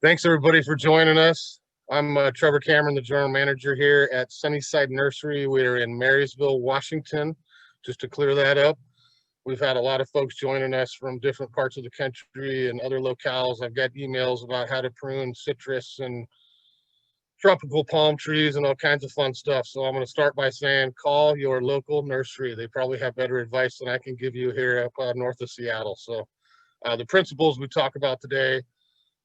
Thanks everybody for joining us. I'm Trevor Cameron, the general manager here at Sunnyside Nursery. We're in Marysville, Washington. Just to clear that up, we've had a lot of folks joining us from different parts of the country and other locales. I've got emails about how to prune citrus and tropical palm trees and all kinds of fun stuff. So I'm going to start by saying call your local nursery. They probably have better advice than I can give you here up north of Seattle. So the principles we talk about today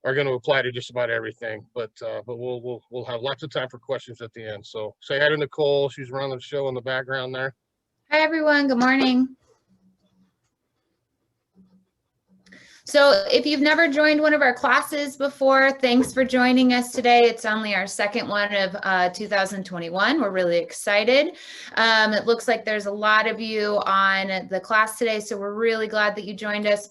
are going to apply to just about everything, but we'll have lots of time for questions at the end. So say hi to Nicole. She's running the show in the background there. Hi, everyone. Good morning. So if you've never joined one of our classes before, thanks for joining us today. It's only our second one of 2021. We're really excited. It looks like there's a lot of you on the class today, so we're really glad that you joined us.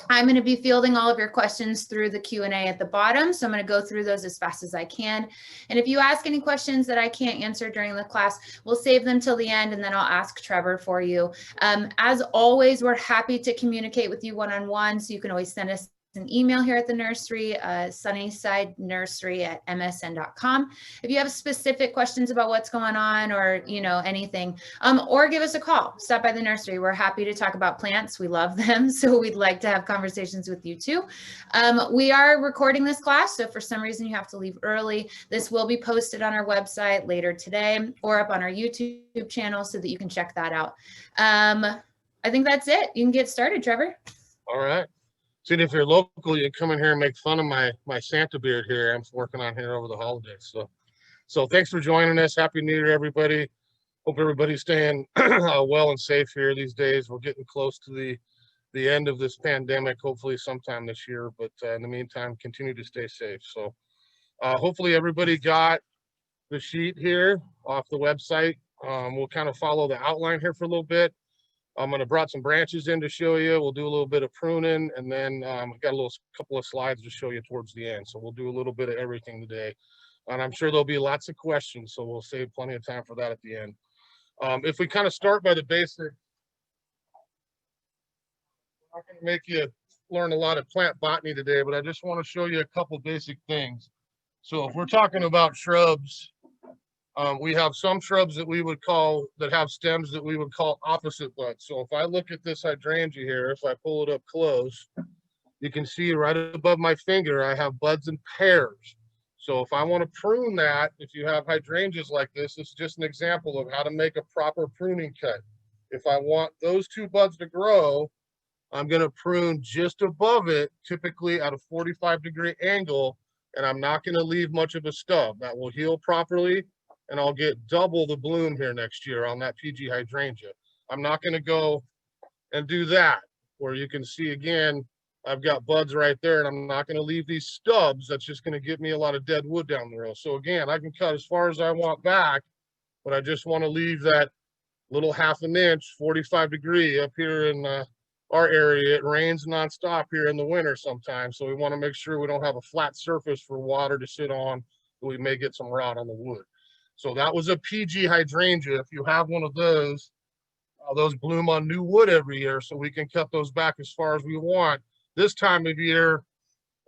I'm going to be fielding all of your questions through the Q&A at the bottom, so I'm going to go through those as fast as I can. And if you ask any questions that I can't answer during the class, we'll save them till the end, and then I'll ask Trevor for you. As always, we're happy to communicate with you one-on-one, so you can always send us an email here at the nursery, sunnysidenursery@msn.com. If you have specific questions about what's going on or, anything, or give us a call, stop by the nursery. We're happy to talk about plants. We love them. So we'd like to have conversations with you too. We are recording this class. So if for some reason you have to leave early, this will be posted on our website later today or up on our YouTube channel so that you can check that out. I think that's it. You can get started, Trevor. All right. See, if you're local, you can come in here and make fun of my Santa beard here. I'm working on here over the holidays. So thanks for joining us. Happy New Year, everybody. Hope everybody's staying well and safe here these days. We're getting close to the end of this pandemic, hopefully sometime this year. But in the meantime, continue to stay safe. So hopefully everybody got the sheet here off the website. We'll kind of follow the outline here for a little bit. I'm going to brought some branches in to show you. We'll do a little bit of pruning, and then I've got a couple of slides to show you towards the end. So we'll do a little bit of everything today. And I'm sure there'll be lots of questions, so we'll save plenty of time for that at the end. If we kind of start by the basics, I'm not going to make you learn a lot of plant botany today, but I just want to show you a couple basic things. So if we're talking about shrubs, we have some shrubs that we would call, that have stems that we would call opposite buds. So if I look at this hydrangea here, if I pull it up close, you can see right above my finger, I have buds in pairs. So if I want to prune that, if you have hydrangeas like this is just an example of how to make a proper pruning cut. If I want those two buds to grow, I'm going to prune just above it, typically at a 45-degree angle, and I'm not going to leave much of a stub. That will heal properly, and I'll get double the bloom here next year on that PG hydrangea. I'm not going to go and do that, where you can see again, I've got buds right there, and I'm not going to leave these stubs. That's just going to give me a lot of dead wood down the road. So again, I can cut as far as I want back, but I just want to leave that little ½ an inch, 45-degree up here in our area. It rains nonstop here in the winter sometimes, so we want to make sure we don't have a flat surface for water to sit on. We may get some rot on the wood. So that was a PG hydrangea. If you have one of those bloom on new wood every year, so we can cut those back as far as we want. This time of year,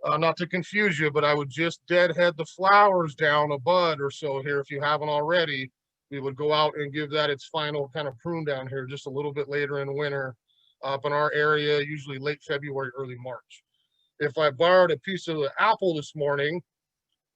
not to confuse you, but I would just deadhead the flowers down a bud or so here if you haven't already. We would go out and give that its final kind of prune down here just a little bit later in winter up in our area, usually late February, early March. If I borrowed a piece of the apple this morning,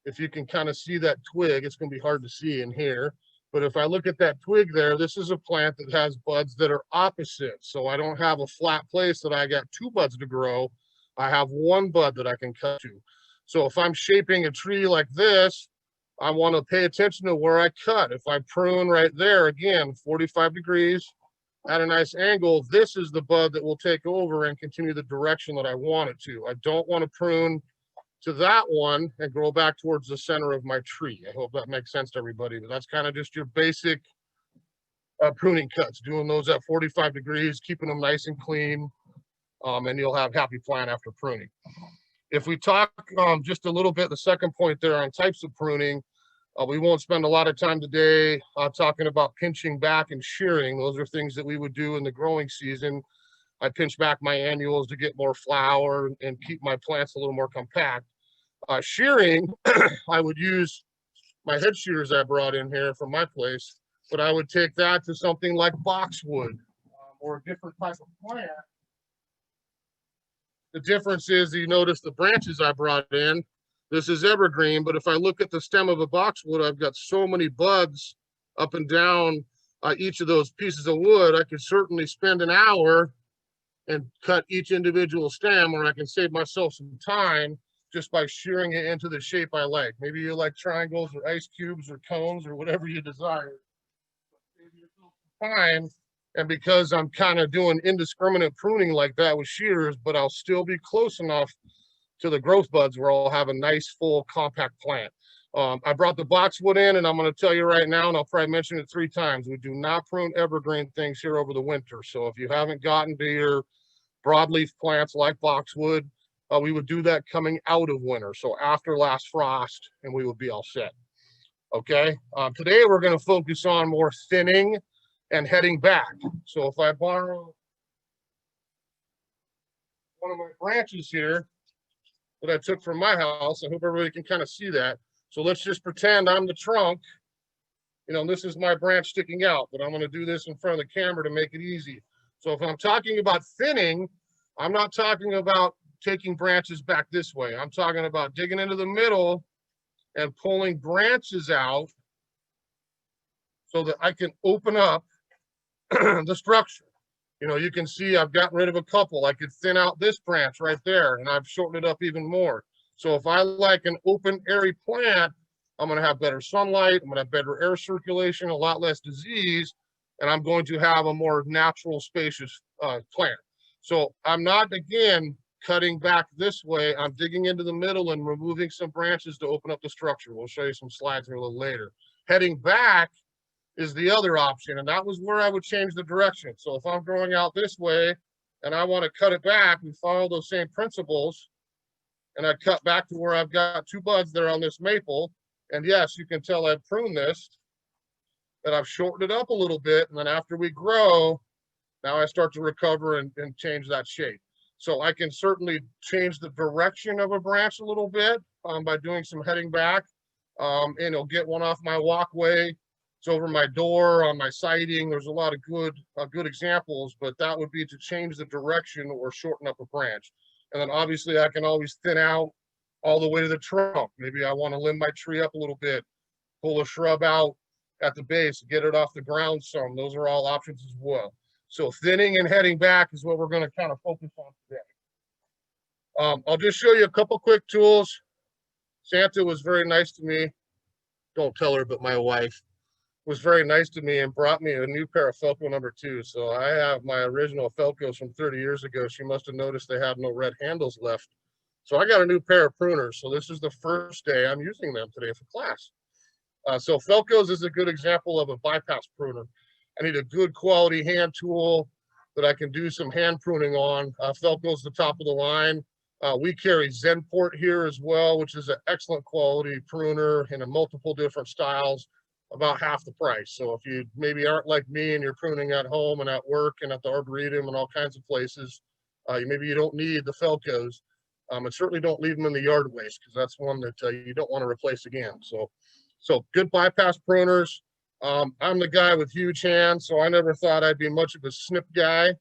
if you can kind of see that twig, it's going to be hard to see in here. But if I look at that twig there, this is a plant that has buds that are opposite. So I don't have a flat place that I got two buds to grow. I have one bud that I can cut to. So if I'm shaping a tree like this, I want to pay attention to where I cut. If I prune right there, again, 45 degrees at a nice angle, this is the bud that will take over and continue the direction that I want it to. I don't want to prune to that one and grow back towards the center of my tree. I hope that makes sense to everybody, but that's kind of just your basic pruning cuts, doing those at 45 degrees, keeping them nice and clean, and you'll have happy plant after pruning. If we talk just a little bit, the second point there on types of pruning, we won't spend a lot of time today talking about pinching back and shearing. Those are things that we would do in the growing season. I pinch back my annuals to get more flower and keep my plants a little more compact. Shearing, I would use my head shears I brought in here from my place, but I would take that to something like boxwood or a different type of plant. The difference is, you notice the branches I brought in. This is evergreen, but if I look at the stem of a boxwood, I've got so many buds up and down each of those pieces of wood. I could certainly spend an hour and cut each individual stem, or I can save myself some time just by shearing it into the shape I like. Maybe you like triangles or ice cubes or cones or whatever you desire. Save yourself some time. And because I'm kind of doing indiscriminate pruning like that with shears, but I'll still be close enough to the growth buds where I'll have a nice, full, compact plant. I brought the boxwood in, and I'm going to tell you right now, and I'll probably mention it 3 times, we do not prune evergreen things here over the winter. So if you haven't gotten to your broadleaf plants like boxwood, we would do that coming out of winter. So after last frost, and we would be all set. Okay. Today we're going to focus on more thinning and heading back. So if I borrow one of my branches here that I took from my house, I hope everybody can kind of see that. So let's just pretend I'm the trunk. You know, this is my branch sticking out, but I'm going to do this in front of the camera to make it easy. So if I'm talking about thinning, I'm not talking about taking branches back this way. I'm talking about digging into the middle and pulling branches out so that I can open up the structure. You know, you can see I've gotten rid of a couple. I could thin out this branch right there, and I've shortened it up even more. So if I like an open, airy plant, I'm going to have better sunlight, I'm going to have better air circulation, a lot less disease, and I'm going to have a more natural, spacious plant. So I'm not, again, cutting back this way. I'm digging into the middle and removing some branches to open up the structure. We'll show you some slides here a little later. Heading back is the other option, and that was where I would change the direction. So if I'm growing out this way and I want to cut it back, we follow those same principles, and I cut back to where I've got 2 buds there on this maple. And yes, you can tell I've pruned this, that I've shortened it up a little bit, and then after we grow, now I start to recover and change that shape. So I can certainly change the direction of a branch a little bit by doing some heading back, and it'll get one off my walkway. It's over my door, on my siding. There's a lot of good examples, but that would be to change the direction or shorten up a branch. And then obviously I can always thin out all the way to the trunk. Maybe I want to limb my tree up a little bit, pull a shrub out at the base, get it off the ground some. Those are all options as well. So thinning and heading back is what we're going to kind of focus on today. I'll just show you a couple quick tools. Santa was very nice to me. Don't tell her, but my wife was very nice to me and brought me a new pair of Felco number 2. So I have my original Felcos from 30 years ago. She must have noticed they had no red handles left. So I got a new pair of pruners. So this is the first day I'm using them today for class. So Felcos is a good example of a bypass pruner. I need a good quality hand tool that I can do some hand pruning on. Felco's the top of the line. We carry Zenport here as well, which is an excellent quality pruner in multiple different styles, about half the price. So if you maybe aren't like me and you're pruning at home and at work and at the Arboretum and all kinds of places, maybe you don't need the Felcos. And certainly don't leave them in the yard waste, because that's one that you don't want to replace again. So good bypass pruners. I'm the guy with huge hands, so I never thought I'd be much of a snip guy,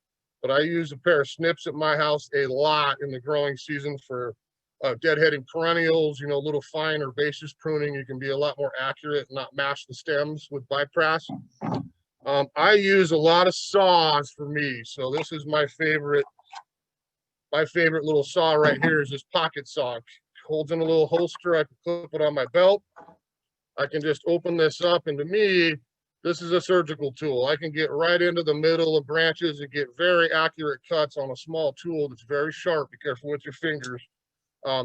but I use a pair of snips at my house a lot in the growing season for deadheading perennials, you know, a little fine herbaceous pruning. You can be a lot more accurate and not mash the stems with bypass. I use a lot of saws for me. So this is my favorite little saw right here is this pocket saw. It holds in a little holster. I can clip it on my belt. I can just open this up, and to me, this is a surgical tool. I can get right into the middle of branches and get very accurate cuts on a small tool that's very sharp. Be careful with your fingers.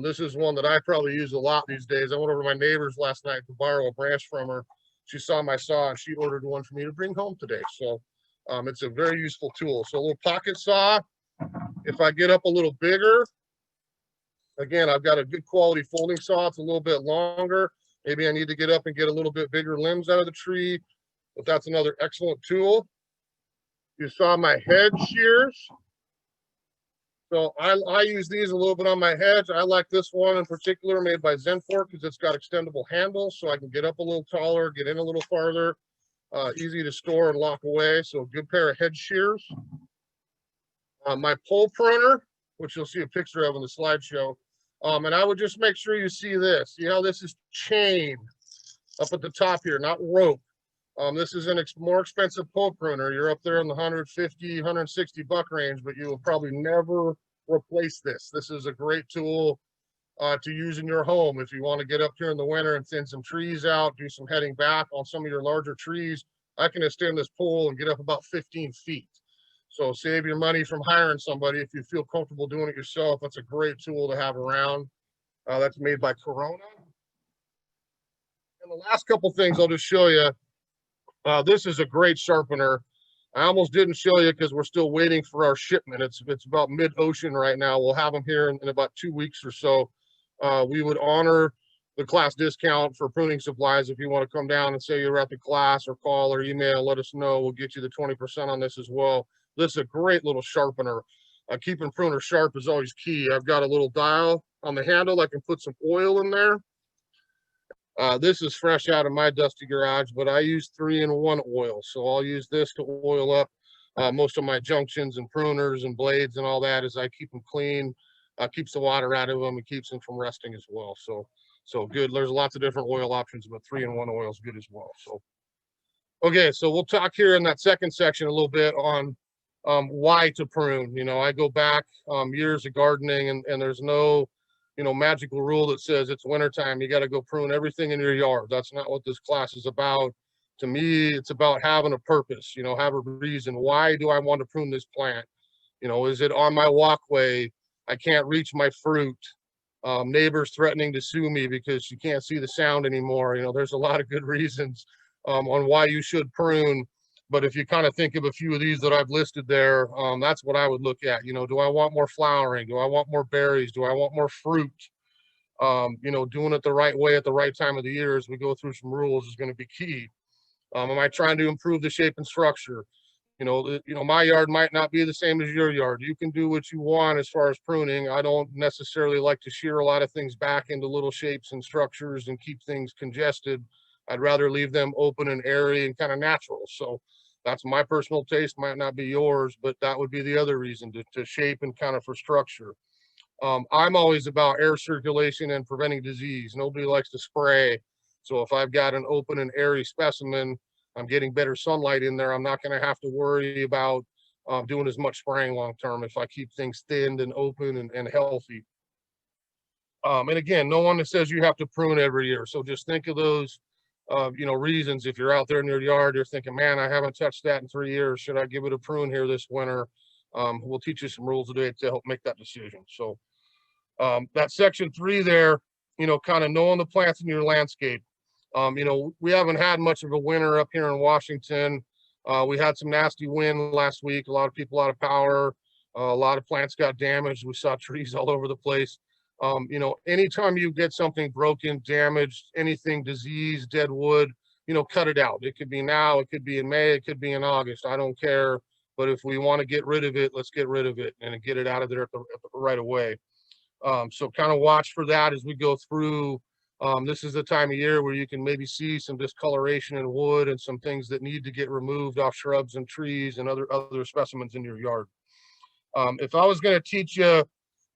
This is one that I probably use a lot these days. I went over to my neighbor's last night to borrow a branch from her. She saw my saw and she ordered one for me to bring home today. So it's a very useful tool. So a little pocket saw. If I get up a little bigger, again, I've got a good quality folding saw. It's a little bit longer. Maybe I need to get up and get a little bit bigger limbs out of the tree, but that's another excellent tool. You saw my head shears. So I use these a little bit on my hedge. I like this one in particular made by Zenfork because it's got extendable handles, so I can get up a little taller, get in a little farther, easy to store and lock away. So a good pair of hedge shears. My pole pruner, which you'll see a picture of in the slideshow. And I would just make sure you see this. See how this is chain up at the top here, not rope. This is an more expensive pole pruner. You're up there in the 150, 160 buck range, but you will probably never replace this. This is a great tool to use in your home. If you want to get up here in the winter and thin some trees out, do some heading back on some of your larger trees, I can extend this pole and get up about 15 feet. So save your money from hiring somebody. If you feel comfortable doing it yourself, that's a great tool to have around. That's made by Corona. And the last couple things I'll just show you. This is a great sharpener. I almost didn't show you because we're still waiting for our shipment. It's about mid-ocean right now. We'll have them here in about 2 weeks or so. We would honor the class discount for pruning supplies. If you want to come down and say you're at the class, or call or email, let us know. We'll get you the 20% on this as well. This is a great little sharpener. Keeping pruner sharp is always key. I've got a little dial on the handle. I can put some oil in there. This is fresh out of my dusty garage, but I use 3-in-1 oil. So I'll use this to oil up most of my junctions and pruners and blades and all that as I keep them clean. Keeps the water out of them and keeps them from rusting as well. So good. There's lots of different oil options, but 3-in-1 oil is good as well. So, okay, so we'll talk here in that second section a little bit on why to prune. You know, I go back years of gardening, and there's no, you know, magical rule that says it's wintertime, you got to go prune everything in your yard. That's not what this class is about. To me, it's about having a purpose, you know, have a reason. Why do I want to prune this plant? You know, is it on my walkway? I can't reach my fruit. Neighbors threatening to sue me because you can't see the sound anymore. You know, there's a lot of good reasons on why you should prune. But if you kind of think of a few of these that I've listed there, that's what I would look at. You know, do I want more flowering? Do I want more berries? Do I want more fruit? You know, doing it the right way at the right time of the year as we go through some rules is going to be key. Am I trying to improve the shape and structure? You know, my yard might not be the same as your yard. You can do what you want as far as pruning. I don't necessarily like to shear a lot of things back into little shapes and structures and keep things congested. I'd rather leave them open and airy and kind of natural. So that's my personal taste, might not be yours, but that would be the other reason to shape and kind of for structure. I'm always about air circulation and preventing disease. Nobody likes to spray. So if I've got an open and airy specimen, I'm getting better sunlight in there. I'm not going to have to worry about doing as much spraying long term if I keep things thinned and open and healthy. And again, no one says you have to prune every year. So just think of those you know, reasons. If you're out there in your yard, you're thinking, man, I haven't touched that in 3 years. Should I give it a prune here this winter? We'll teach you some rules today to help make that decision. So that section 3 there, you know, kind of knowing the plants in your landscape. You know, we haven't had much of a winter up here in Washington. We had some nasty wind last week. A lot of people out of power. A lot of plants got damaged. We saw trees all over the place. You know, anytime you get something broken, damaged, anything diseased, dead wood, you know, cut it out. It could be now, it could be in May, it could be in August. I don't care. But if we want to get rid of it, let's get rid of it and get it out of there at the right away. So kind of watch for that as we go through. This is the time of year where you can maybe see some discoloration in wood and some things that need to get removed off shrubs and trees and other specimens in your yard. If I was going to teach you,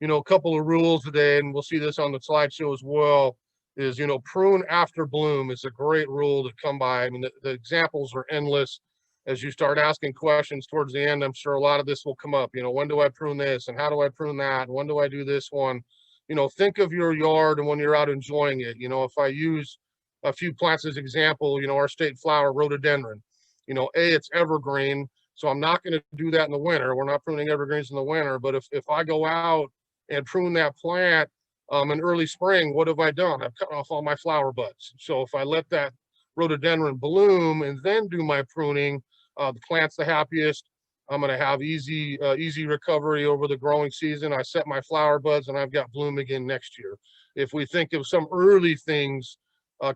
you know, a couple of rules today, and we'll see this on the slideshow as well, is, you know, prune after bloom is a great rule to come by. I mean, the examples are endless. As you start asking questions towards the end, I'm sure a lot of this will come up. You know, when do I prune this? And how do I prune that? And when do I do this one? You know, think of your yard and when you're out enjoying it. You know, if I use a few plants as example, you know, our state flower, rhododendron, you know, it's evergreen. So I'm not going to do that in the winter. We're not pruning evergreens in the winter. But if I go out and prune that plant in early spring, what have I done? I've cut off all my flower buds. So if I let that rhododendron bloom and then do my pruning, the plant's the happiest. I'm going to have easy recovery over the growing season. I set my flower buds and I've got bloom again next year. If we think of some early things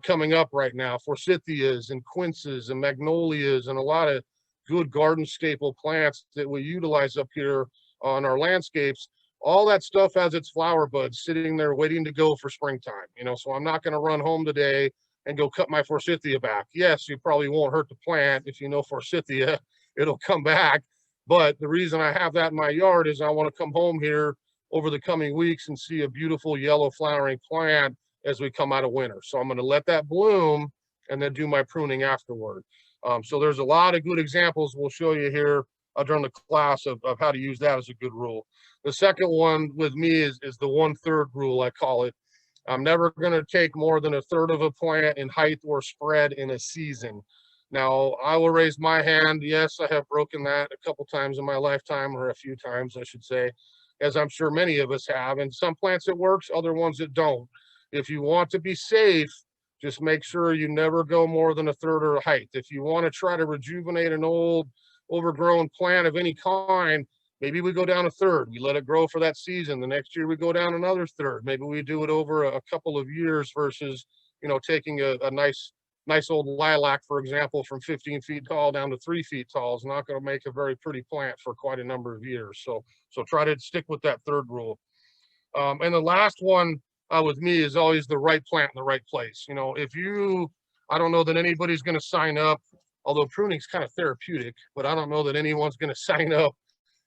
coming up right now, forsythias and quinces and magnolias and a lot of good garden staple plants that we utilize up here on our landscapes, all that stuff has its flower buds sitting there waiting to go for springtime, so I'm not going to run home today and go cut my forsythia back. Yes, you probably won't hurt the plant. If you know forsythia, it'll come back. But the reason I have that in my yard is I want to come home here over the coming weeks and see a beautiful yellow flowering plant as we come out of winter. So I'm going to let that bloom and then do my pruning afterward. So there's a lot of good examples we'll show you here during the class of how to use that as a good rule. The second one with me is the 1/3 rule, I call it. I'm never going to take more than 1/3 of a plant in height or spread in a season. Now, I will raise my hand. Yes, I have broken that a couple times in my lifetime, or a few times, I should say, as I'm sure many of us have. And some plants it works, other ones it don't. If you want to be safe, just make sure you never go more than 1/3 of the height. If you want to try to rejuvenate an old, overgrown plant of any kind, maybe we go down 1/3. We let it grow for that season. The next year we go down another 1/3. Maybe we do it over a couple of years versus, taking a nice old lilac, for example, from 15 feet tall down to 3 feet tall is not going to make a very pretty plant for quite a number of years. So try to stick with that 1/3 rule. And the last one with me is always the right plant in the right place. I don't know that anybody's going to sign up, although pruning is kind of therapeutic, but I don't know that anyone's going to sign up.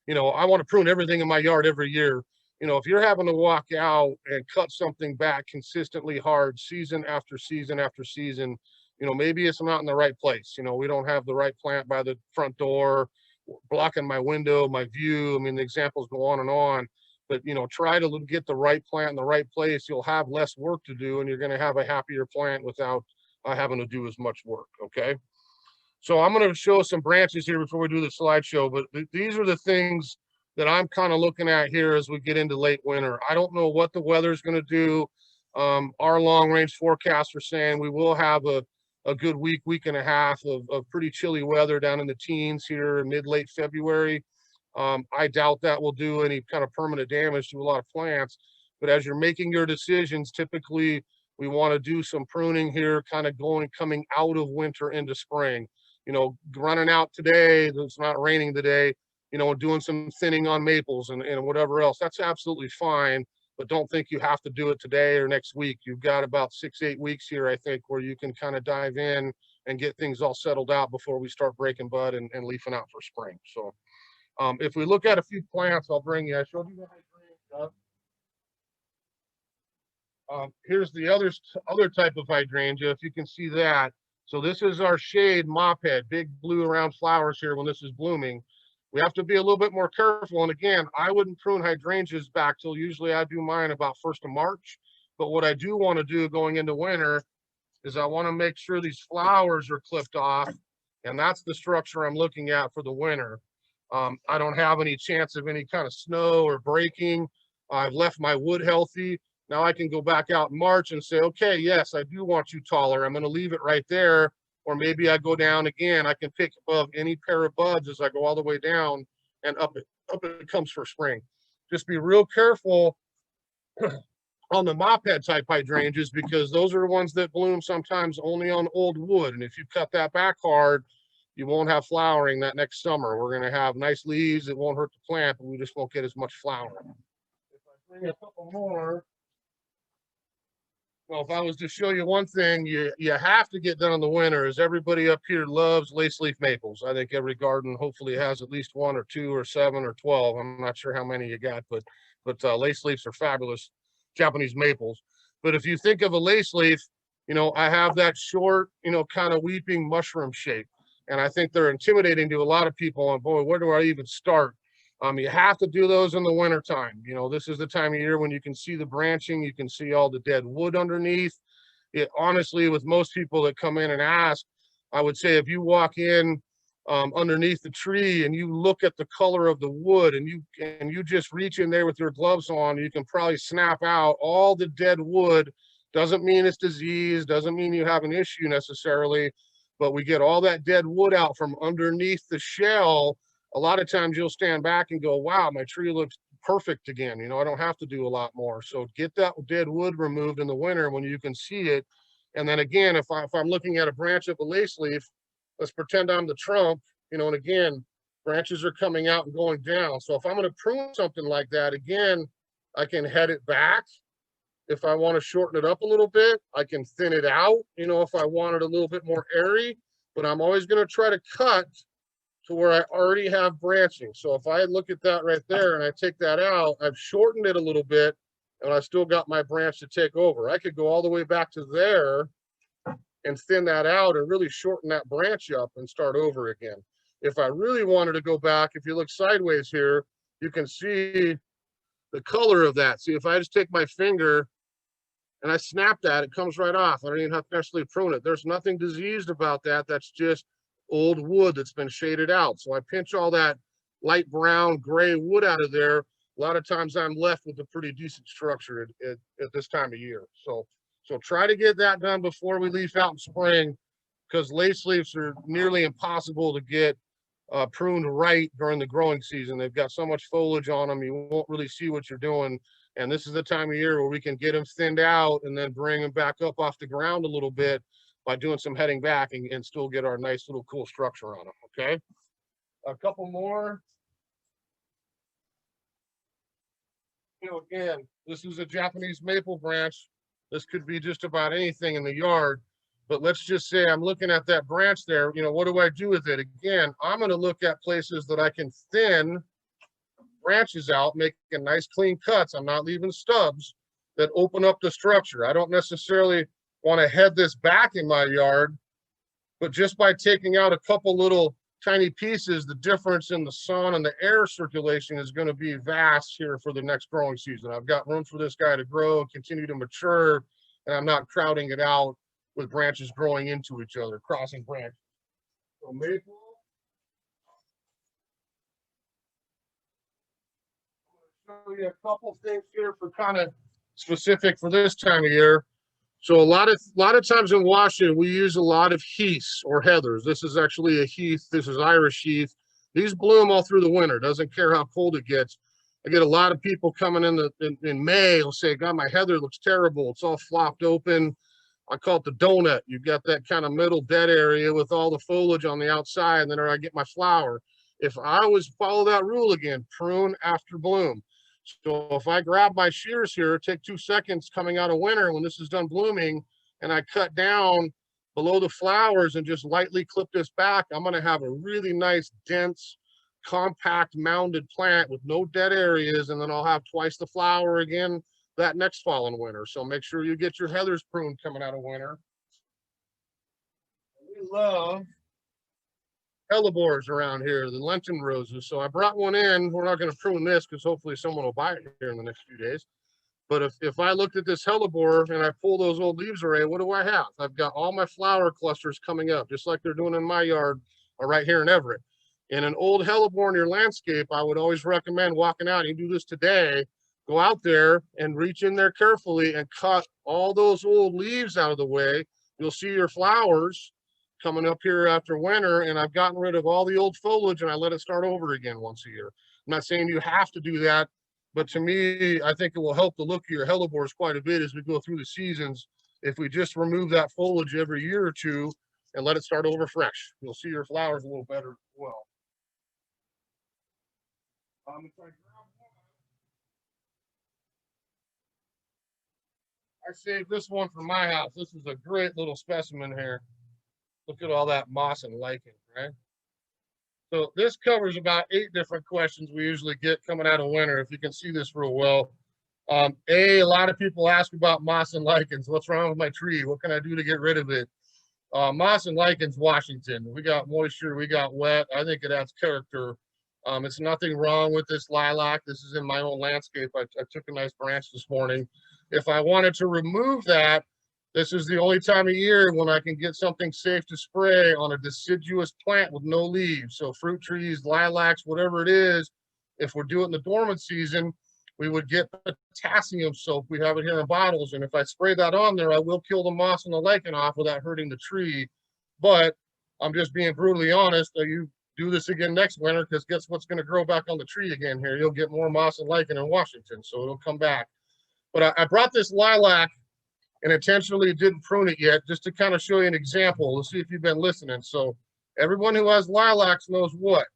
I want to prune everything in my yard every year. If you're having to walk out and cut something back consistently hard, season after season after season, maybe it's not in the right place. We don't have the right plant by the front door, blocking my window, my view. I mean, the examples go on and on. But, try to get the right plant in the right place. You'll have less work to do, and you're going to have a happier plant without having to do as much work, okay? So I'm going to show some branches here before we do the slideshow, but these are the things that I'm kind of looking at here as we get into late winter. I don't know what the weather's going to do. Our long range forecasts are saying we will have a good week and a half of pretty chilly weather down in the teens here in mid-late February. I doubt that will do any kind of permanent damage to a lot of plants, but as you're making your decisions, typically we want to do some pruning here, kind of coming out of winter into spring. Running out today, it's not raining today, doing some thinning on maples and whatever else, that's absolutely fine, but don't think you have to do it today or next week. You've got about 6-8 weeks here, I think, where you can kind of dive in and get things all settled out before we start breaking bud and leafing out for spring. So if we look at a few plants, I'll bring you, I showed you the hydrangea. Here's the other type of hydrangea, if you can see that. So this is our shade mophead, big blue round flowers here when this is blooming. We have to be a little bit more careful. And again, I wouldn't prune hydrangeas back till usually I do mine about 1st of March. But what I do want to do going into winter is I want to make sure these flowers are clipped off. And that's the structure I'm looking at for the winter. I don't have any chance of any kind of snow or breaking. I've left my wood healthy. Now I can go back out in March and say, okay, yes, I do want you taller. I'm going to leave it right there. Or maybe I go down again. I can pick above any pair of buds as I go all the way down, and up it comes for spring. Just be real careful on the mophead type hydrangeas, because those are the ones that bloom sometimes only on old wood. And if you cut that back hard, you won't have flowering that next summer. We're going to have nice leaves. It won't hurt the plant, but we just won't get as much flowering. If I bring a couple more. Well, if I was to show you one thing you have to get done in the winter is everybody up here loves lace leaf maples. I think every garden hopefully has at least 1 or 2 or 7 or 12. I'm not sure how many you got, but lace leaves are fabulous, Japanese maples. But if you think of a lace leaf, I have that short, kind of weeping mushroom shape. And I think they're intimidating to a lot of people. And boy, where do I even start? You have to do those in the winter time. This is the time of year when you can see the branching, you can see all the dead wood underneath. Honestly, with most people that come in and ask, I would say if you walk in underneath the tree and you look at the color of the wood and you just reach in there with your gloves on, you can probably snap out all the dead wood. Doesn't mean it's disease, doesn't mean you have an issue necessarily, but we get all that dead wood out from underneath the shell. A lot of times you'll stand back and go, wow, my tree looks perfect again. I don't have to do a lot more. So get that dead wood removed in the winter when you can see it. And then again, if I'm looking at a branch of a lace leaf, let's pretend I'm the trunk, and again, branches are coming out and going down. So if I'm going to prune something like that, again, I can head it back. If I want to shorten it up a little bit, I can thin it out, you know, if I want it a little bit more airy, but I'm always going to try to cut to where I already have branching. So if I look at that right there and I take that out, I've shortened it a little bit and I still got my branch to take over. I could go all the way back to there and thin that out and really shorten that branch up and start over again. If I really wanted to go back, if you look sideways here, you can see the color of that. See, if I just take my finger and I snap that, it comes right off. I don't even have to necessarily prune it. There's nothing diseased about that. That's just old wood that's been shaded out. So I pinch all that light brown, gray wood out of there. A lot of times I'm left with a pretty decent structure at this time of year. So try to get that done before we leaf out in spring, because lace leaves are nearly impossible to get pruned right during the growing season. They've got so much foliage on them, you won't really see what you're doing. And this is the time of year where we can get them thinned out and then bring them back up off the ground a little bit by doing some heading back and still get our nice little cool structure on them. Okay, a couple more. You know, again, this is a Japanese maple branch. This could be just about anything in the yard, but let's just say I'm looking at that branch there. You know, what do I do with it? Again, I'm going to look at places that I can thin branches out, making nice clean cuts. I'm not leaving stubs that open up the structure. I don't necessarily want to head this back in my yard, but just by taking out a couple little tiny pieces, the difference in the sun and the air circulation is going to be vast here for the next growing season. I've got room for this guy to grow, continue to mature, and I'm not crowding it out with branches growing into each other, crossing branches. So maple. I'm going to show you a couple things here for kind of specific for this time of year. So a lot of times in Washington, we use a lot of heaths or heathers. This is actually a heath. This is Irish heath. These bloom all through the winter. Doesn't care how cold it gets. I get a lot of people coming in May will say, God, my heather looks terrible. It's all flopped open. I call it the donut. You've got that kind of middle dead area with all the foliage on the outside, and then I get my flower. If I was follow that rule again, prune after bloom. So if I grab my shears here, take 2 seconds coming out of winter when this is done blooming, and I cut down below the flowers and just lightly clip this back, I'm going to have a really nice, dense, compact, mounded plant with no dead areas, and then I'll have twice the flower again that next fall and winter. So make sure you get your heathers pruned coming out of winter. We love hellebores around here, the Lenten roses. So I brought one in. We're not going to prune this because hopefully someone will buy it here in the next few days. But if I looked at this hellebore and I pull those old leaves away, what do I have? I've got all my flower clusters coming up, just like they're doing in my yard or right here in Everett. In an old hellebore in your landscape, I would always recommend walking out. You can do this today. Go out there and reach in there carefully and cut all those old leaves out of the way. You'll see your flowers coming up here after winter, and I've gotten rid of all the old foliage and I let it start over again once a year. I'm not saying you have to do that, but to me, I think it will help the look of your hellebores quite a bit as we go through the seasons. If we just remove that foliage every year or two and let it start over fresh, you'll see your flowers a little better as well. I saved this one for my house. This is a great little specimen here. Look at all that moss and lichen, right? So this covers about 8 different questions we usually get coming out of winter, if you can see this real well. A lot of people ask about moss and lichens. What's wrong with my tree? What can I do to get rid of it? Moss and lichens, Washington. We got moisture, we got wet. I think it adds character. It's nothing wrong with this lilac. This is in my own landscape. I took a nice branch this morning. If I wanted to remove that, this is the only time of year when I can get something safe to spray on a deciduous plant with no leaves. So fruit trees, lilacs, whatever it is, if we're doing the dormant season, we would get potassium soap. We have it here in bottles. And if I spray that on there, I will kill the moss and the lichen off without hurting the tree. But I'm just being brutally honest that you do this again next winter, because guess what's going to grow back on the tree again here? You'll get more moss and lichen in Washington. So it'll come back. But I brought this lilac and intentionally didn't prune it yet, just to kind of show you an example. Let's see if you've been listening. So everyone who has lilacs knows what?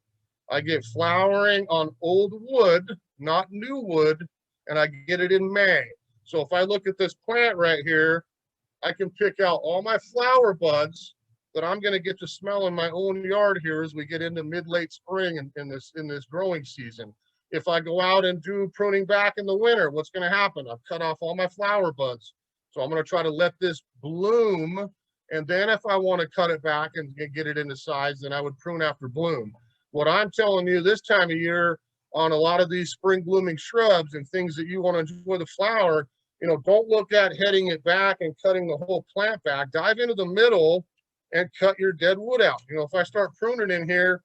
I get flowering on old wood, not new wood, and I get it in May. So if I look at this plant right here, I can pick out all my flower buds that I'm going to get to smell in my own yard here as we get into mid-late spring in this growing season. If I go out and do pruning back in the winter, what's going to happen? I've cut off all my flower buds. So I'm going to try to let this bloom. And then if I want to cut it back and get it into size, then I would prune after bloom. What I'm telling you this time of year on a lot of these spring blooming shrubs and things that you want to enjoy the flower, you know, don't look at heading it back and cutting the whole plant back. Dive into the middle and cut your dead wood out. You know, if I start pruning in here,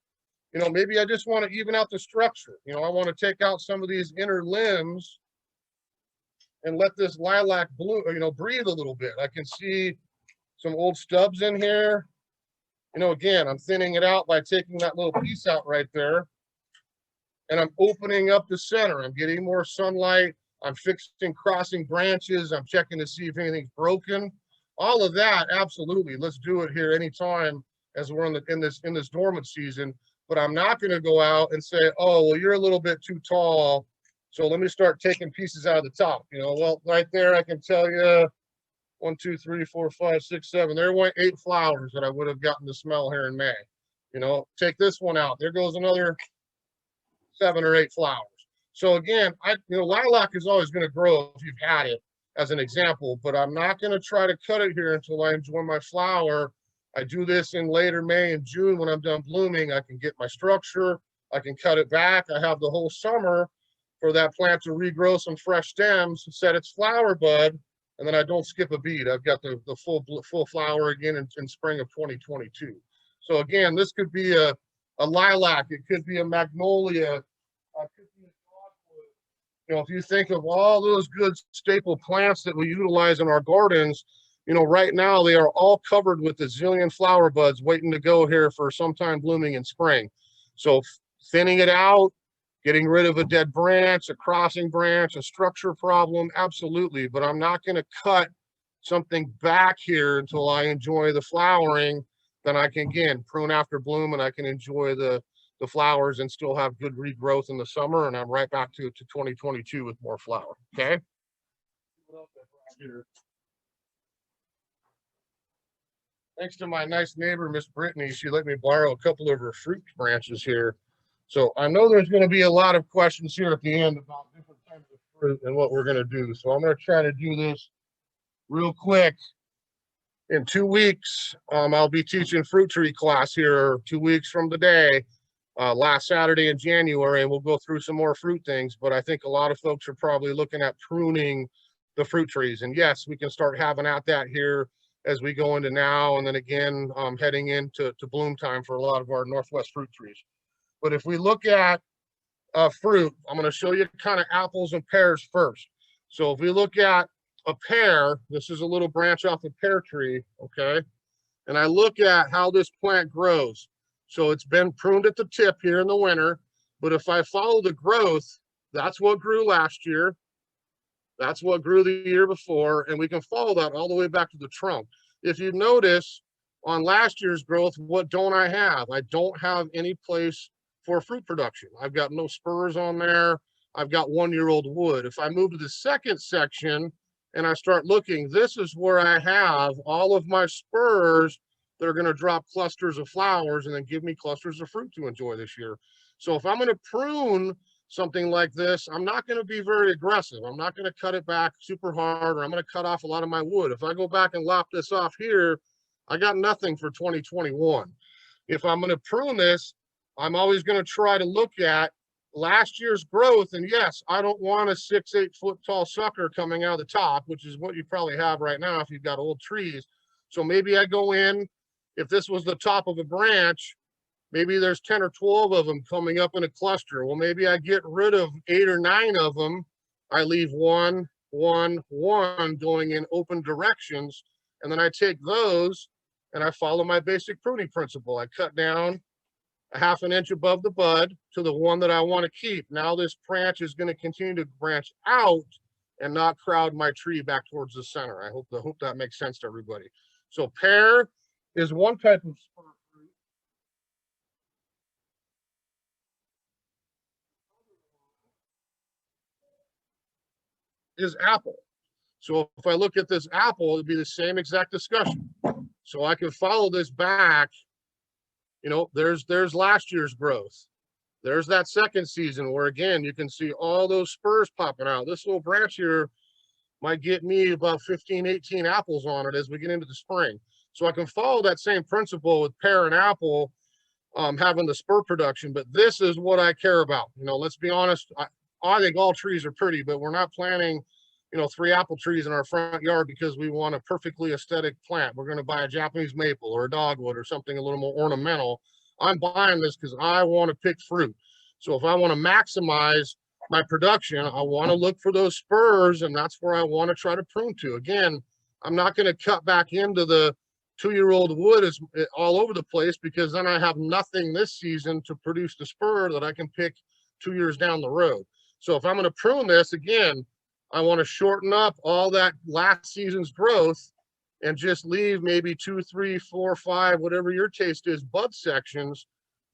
you know, maybe I just want to even out the structure. You know, I want to take out some of these inner limbs and let this lilac bloom, you know, breathe a little bit. I can see some old stubs in here. You know, again, I'm thinning it out by taking that little piece out right there. And I'm opening up the center. I'm getting more sunlight. I'm fixing crossing branches. I'm checking to see if anything's broken. All of that, absolutely. Let's do it here anytime as we're in this dormant season. But I'm not going to go out and say, oh, well, you're a little bit too tall, so let me start taking pieces out of the top. You know, well, right there, I can tell you 1, 2, 3, 4, 5, 6, 7. There went 8 flowers that I would have gotten to smell here in May. You know, take this one out. There goes another 7 or 8 flowers. So again, you know, lilac is always going to grow if you've had it as an example, but I'm not going to try to cut it here until I enjoy my flower. I do this in later May and June when I'm done blooming. I can get my structure. I can cut it back. I have the whole summer for that plant to regrow some fresh stems, set its flower bud, and then I don't skip a beat. I've got the full flower again in spring of 2022. So again, this could be a lilac. It could be a magnolia. It could be a dogwood. You know, if you think of all those good staple plants that we utilize in our gardens, you know, right now they are all covered with a zillion flower buds waiting to go here for sometime blooming in spring. So thinning it out, getting rid of a dead branch, a crossing branch, a structure problem, absolutely. But I'm not going to cut something back here until I enjoy the flowering. Then I can, again, prune after bloom and I can enjoy the flowers and still have good regrowth in the summer. And I'm right back to 2022 with more flower. Okay. Thanks to my nice neighbor, Miss Brittany, she let me borrow a couple of her fruit branches here. So I know there's going to be a lot of questions here at the end about different types of fruit and what we're going to do. So I'm going to try to do this real quick. In 2 weeks, I'll be teaching fruit tree class here 2 weeks from today, last Saturday in January, and we'll go through some more fruit things. But I think a lot of folks are probably looking at pruning the fruit trees. And yes, we can start having at that here as we go into now, and then again, heading into bloom time for a lot of our Northwest fruit trees. But if we look at fruit, I'm going to show you kind of apples and pears first. So if we look at a pear, this is a little branch off a pear tree, okay? And I look at how this plant grows. So it's been pruned at the tip here in the winter, but if I follow the growth, that's what grew last year. That's what grew the year before, and we can follow that all the way back to the trunk. If you notice on last year's growth, what don't I have? I don't have any place for fruit production. I've got no spurs on there. I've got 1-year-old wood. If I move to the second section and I start looking, this is where I have all of my spurs that are going to drop clusters of flowers and then give me clusters of fruit to enjoy this year. So if I'm going to prune something like this, I'm not going to be very aggressive. I'm not going to cut it back super hard, or I'm going to cut off a lot of my wood. If I go back and lop this off here, I got nothing for 2021. If I'm going to prune this, I'm always going to try to look at last year's growth. And yes, I don't want a 6-8 foot tall sucker coming out of the top, which is what you probably have right now if you've got old trees. So maybe I go in, if this was the top of a branch, maybe there's 10 or 12 of them coming up in a cluster. Well, maybe I get rid of 8 or 9 of them. I leave 1, 1, 1 going in open directions. And then I take those and I follow my basic pruning principle. I cut down a 1/2 inch above the bud to the one that I want to keep. Now this branch is going to continue to branch out and not crowd my tree back towards the center. I hope that makes sense to everybody. So pear is one type of spur fruit. is apple. So if I look at this apple, it'd be the same exact discussion. So I can follow this back. You know, there's last year's growth. There's that second season where, again, you can see all those spurs popping out. This little branch here might get me about 15, 18 apples on it as we get into the spring. So I can follow that same principle with pear and apple, having the spur production. But this is what I care about. You know, let's be honest. I think all trees are pretty, but we're not planting, you know, 3 apple trees in our front yard because we want a perfectly aesthetic plant. We're going to buy a Japanese maple or a dogwood or something a little more ornamental. I'm buying this because I want to pick fruit. So if I want to maximize my production, I want to look for those spurs, and that's where I want to try to prune to. Again, I'm not going to cut back into the 2-year-old wood is all over the place, because then I have nothing this season to produce the spur that I can pick 2 years down the road. So if I'm going to prune this, again, I want to shorten up all that last season's growth and just leave maybe 2, 3, 4, 5, whatever your taste is, bud sections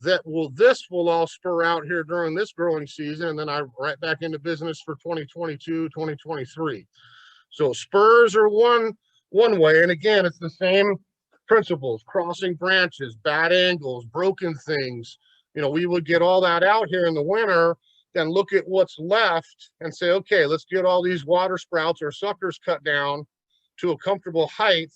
this will all spur out here during this growing season. And then I'm right back into business for 2022, 2023. So spurs are one way. And again, it's the same principles: crossing branches, bad angles, broken things. You know, we would get all that out here in the winter, then look at what's left and say, okay, let's get all these water sprouts or suckers cut down to a comfortable height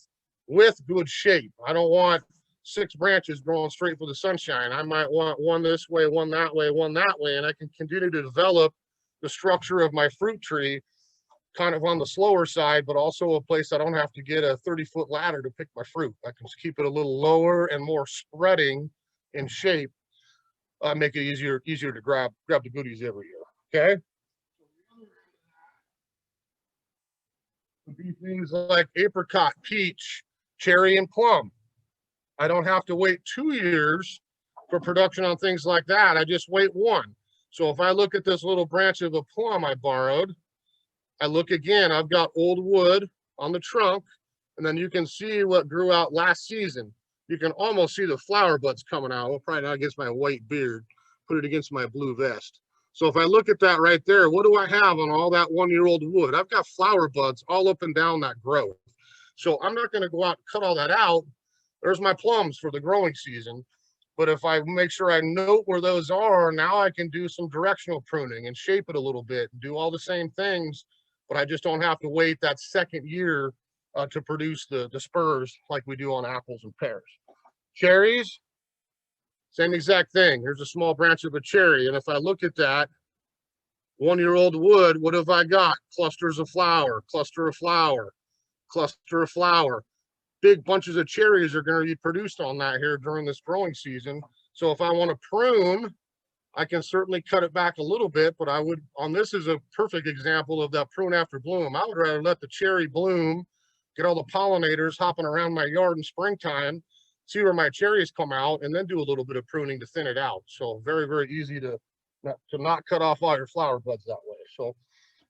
with good shape. I don't want 6 branches growing straight for the sunshine. I might want one this way, one that way, one that way, and I can continue to develop the structure of my fruit tree kind of on the slower side, but also a place I don't have to get a 30-foot ladder to pick my fruit. I can keep it a little lower and more spreading in shape, make it easier to grab the goodies every year. Okay. Would be things like apricot, peach, cherry, and plum. I don't have to wait 2 years for production on things like that. I just wait 1. So if I look at this little branch of a plum I borrowed, I look again, I've got old wood on the trunk, and then you can see what grew out last season. You can almost see the flower buds coming out. Well, probably not against my white beard, put it against my blue vest. So if I look at that right there, what do I have on all that 1-year-old wood? I've got flower buds all up and down that growth. So I'm not going to go out and cut all that out. There's my plums for the growing season. But if I make sure I note where those are, now I can do some directional pruning and shape it a little bit and do all the same things, but I just don't have to wait that second year to produce the spurs like we do on apples and pears. Cherries, same exact thing. Here's a small branch of a cherry. And if I look at that 1-year-old wood, what have I got? Clusters of flower, cluster of flower, cluster of flower. Big bunches of cherries are going to be produced on that here during this growing season. So if I want to prune, I can certainly cut it back a little bit, but I would, on this is a perfect example of that prune after bloom. I would rather let the cherry bloom, get all the pollinators hopping around my yard in springtime, see where my cherries come out, and then do a little bit of pruning to thin it out. So very, very easy to not cut off all your flower buds that way.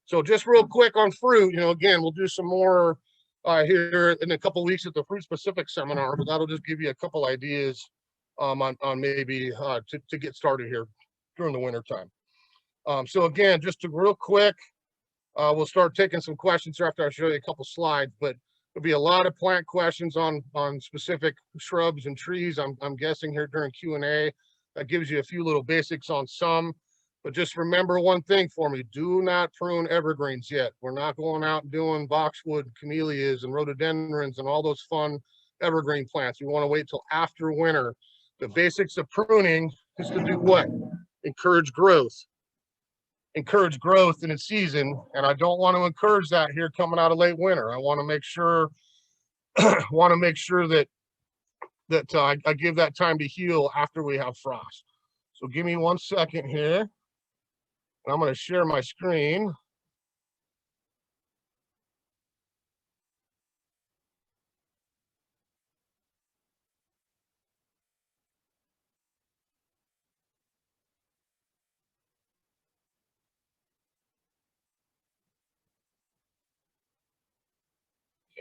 So just real quick on fruit, you know, again, we'll do some more here in a couple of weeks at the fruit specific seminar, but that'll just give you a couple ideas on maybe to get started here during the winter time. So again, just to real quick, we'll start taking some questions here after I show you a couple slides, but there'll be a lot of plant questions on specific shrubs and trees. I'm guessing here during Q&A. That gives you a few little basics on some, but just remember one thing for me: do not prune evergreens yet. We're not going out and doing boxwood, camellias, and rhododendrons and all those fun evergreen plants. We want to wait till after winter. The basics of pruning is to do what? Encourage growth. Encourage growth in its season, and I don't want to encourage that here coming out of late winter. I want to make sure that I give that time to heal after we have frost. So give me 1 second here. I'm going to share my screen.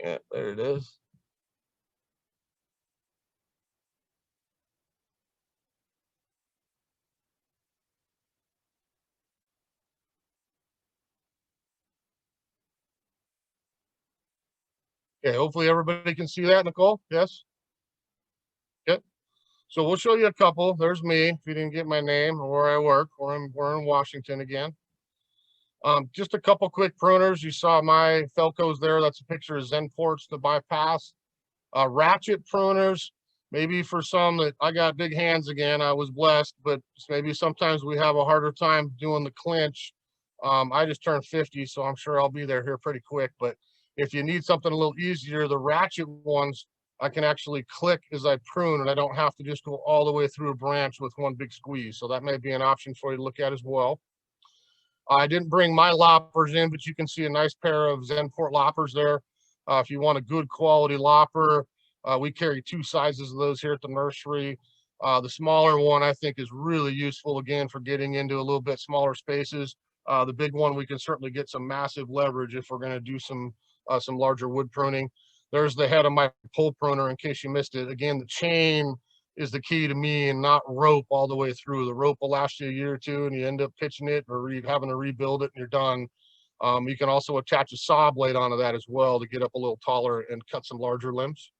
Yeah, there it is. Okay, hopefully everybody can see that, Nicole. Yes? Yep. So we'll show you a couple. There's me, if you didn't get my name or where I work, or we're in Washington again. Just a couple quick pruners. You saw my Felcos there. That's a picture of Zen ports to bypass. Ratchet pruners, maybe for some that I got big hands again, I was blessed, but maybe sometimes we have a harder time doing the clinch. I just turned 50, so I'm sure I'll be there here pretty quick. But if you need something a little easier, the ratchet ones, I can actually click as I prune, and I don't have to just go all the way through a branch with one big squeeze. So that may be an option for you to look at as well. I didn't bring my loppers in, but you can see a nice pair of Zenport loppers there. If you want a good quality lopper, we carry two sizes of those here at the nursery. The smaller one I think is really useful again for getting into a little bit smaller spaces. The big one, we can certainly get some massive leverage if we're going to do some larger wood pruning. There's the head of my pole pruner in case you missed it. Again, the chain is the key to me, and not rope all the way through. The rope will last you a year or two and you end up pitching it or having to rebuild it and you're done. You can also attach a saw blade onto that as well to get up a little taller and cut some larger limbs.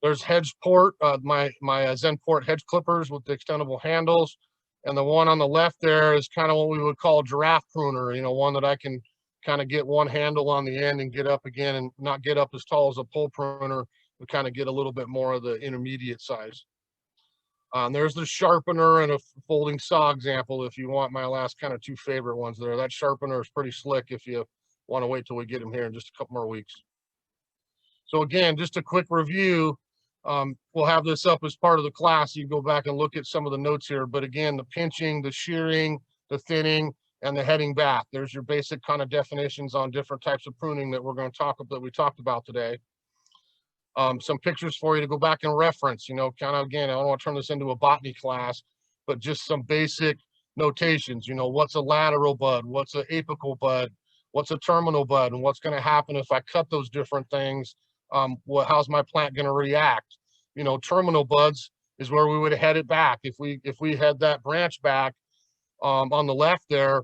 There's hedge port, my Zenport hedge clippers with the extendable handles. And the one on the left there is kind of what we would call giraffe pruner, you know, one that I can kind of get one handle on the end and get up again and not get up as tall as a pole pruner. We kind of get a little bit more of the intermediate size. There's the sharpener and a folding saw example if you want my last kind of two favorite ones there. That sharpener is pretty slick if you want to wait till we get them here in just a couple more weeks. So again, just a quick review. We'll have this up as part of the class. You go back and look at some of the notes here. But again, the pinching, the shearing, the thinning, and the heading back. There's your basic kind of definitions on different types of pruning that we're going to talk about, that we talked about today. Some pictures for you to go back and reference, you know, kind of, again, I don't want to turn this into a botany class, but just some basic notations, you know, what's a lateral bud, what's an apical bud, what's a terminal bud, and what's going to happen if I cut those different things. How's my plant going to react? You know, terminal buds is where we would head it back. If we had that branch back on the left there,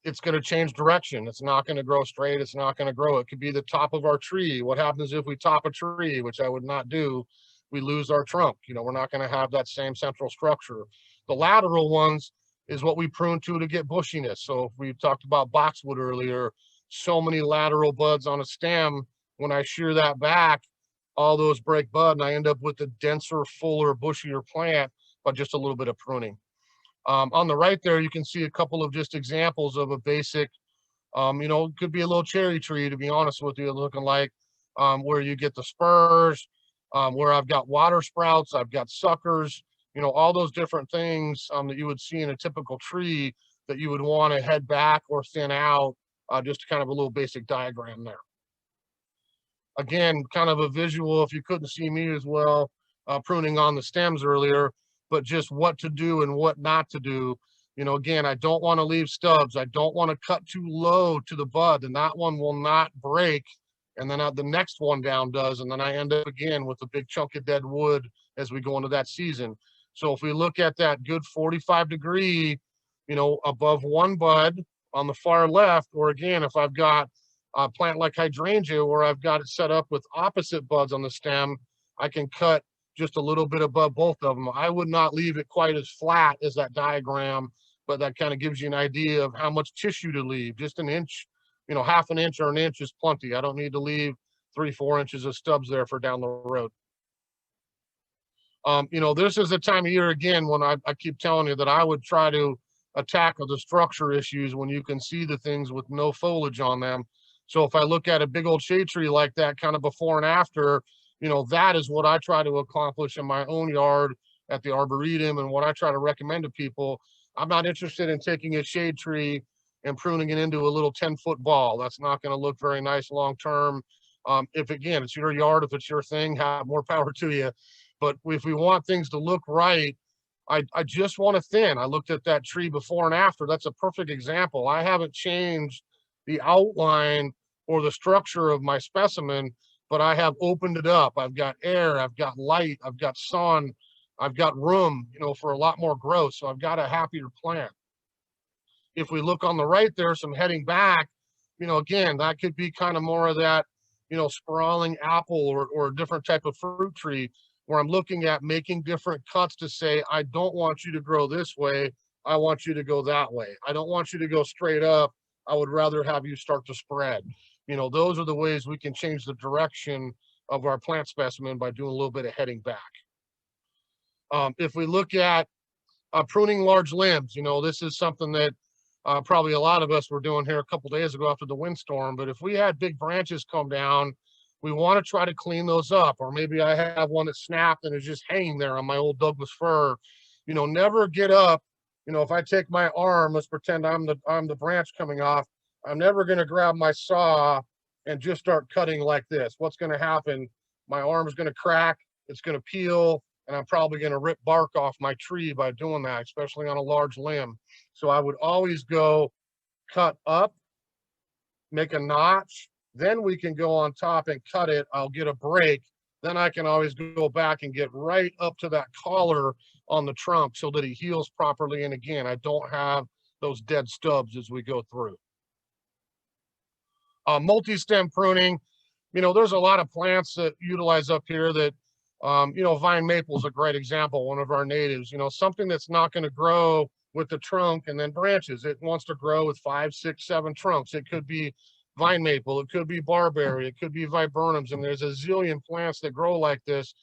it's going to change direction. It's not going to grow straight. It's not going to grow. It could be the top of our tree. What happens if we top a tree, which I would not do? We lose our trunk. You know, we're not going to have that same central structure. The lateral ones is what we prune to get bushiness. So if we talked about boxwood earlier, so many lateral buds on a stem, when I shear that back, all those break bud and I end up with a denser, fuller, bushier plant by just a little bit of pruning. On the right there, you can see a couple of just examples of a basic, you know, it could be a little cherry tree, to be honest with you, looking like where you get the spurs, where I've got water sprouts, I've got suckers, you know, all those different things that you would see in a typical tree that you would want to head back or thin out, just kind of a little basic diagram there. Again, kind of a visual, if you couldn't see me as well, pruning on the stems earlier, but just what to do and what not to do. You know, again, I don't want to leave stubs. I don't want to cut too low to the bud, and that one will not break. And then the next one down does, and then I end up again with a big chunk of dead wood as we go into that season. So if we look at that good 45-degree, you know, above one bud on the far left, or again, if I've got a plant like hydrangea where I've got it set up with opposite buds on the stem, I can cut just a little bit above both of them. I would not leave it quite as flat as that diagram, but that kind of gives you an idea of how much tissue to leave. Just an inch, you know, half an inch or an inch is plenty. I don't need to leave 3-4 inches of stubs there for down the road. You know, this is the time of year, again, when I keep telling you that I would try to tackle the structure issues when you can see the things with no foliage on them. So if I look at a big old shade tree like that, kind of before and after, you know, that is what I try to accomplish in my own yard at the Arboretum, and what I try to recommend to people. I'm not interested in taking a shade tree and pruning it into a little 10-foot ball. That's not going to look very nice long term. If again, it's your yard, if it's your thing, have more power to you. But if we want things to look right, I just want to thin. I looked at that tree before and after. That's a perfect example. I haven't changed the outline or the structure of my specimen, but I have opened it up. I've got air, I've got light, I've got sun, I've got room, you know, for a lot more growth. So I've got a happier plant. If we look on the right there, some heading back, you know, again, that could be kind of more of that sprawling apple or a different type of fruit tree, where I'm looking at making different cuts to say, I don't want you to grow this way. I want you to go that way. I don't want you to go straight up. I would rather have you start to spread. Those are the ways we can change the direction of our plant specimen by doing a little bit of heading back. If we look at pruning large limbs, this is something that probably a lot of us were doing here a couple days ago after the windstorm. But if we had big branches come down, we want to try to clean those up. Or maybe I have one that snapped and is just hanging there on my old Douglas fir. Never get up. If I take my arm, let's pretend I'm the branch coming off. I'm never going to grab my saw and just start cutting like this. What's going to happen? My arm is going to crack. It's going to peel, and I'm probably going to rip bark off my tree by doing that, especially on a large limb. So I would always go cut up, make a notch, then we can go on top and cut it. I'll get a break. Then I can always go back and get right up to that collar on the trunk so that it heals properly. And again, I don't have those dead stubs as we go through. Multi-stem pruning, there's a lot of plants that utilize up here that, vine maple is a great example, one of our natives, something that's not going to grow with the trunk and then branches. It wants to grow with 5, 6, 7 trunks. It could be vine maple, it could be barberry, it could be viburnums, and there's a zillion plants that grow like this.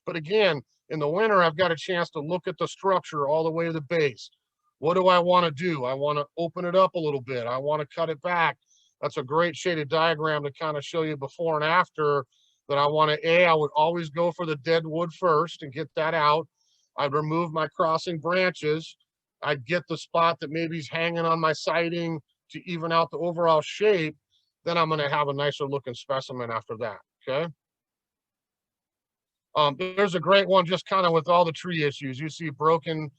But again, in the winter, I've got a chance to look at the structure all the way to the base. What do I want to do? I want to open it up a little bit. I want to cut it back. That's a great shaded diagram to kind of show you before and after that. I would always go for the dead wood first and get that out. I'd remove my crossing branches. I'd get the spot that maybe is hanging on my siding to even out the overall shape. Then I'm going to have a nicer looking specimen after that, okay? There's a great one just kind of with all the tree issues. You see broken,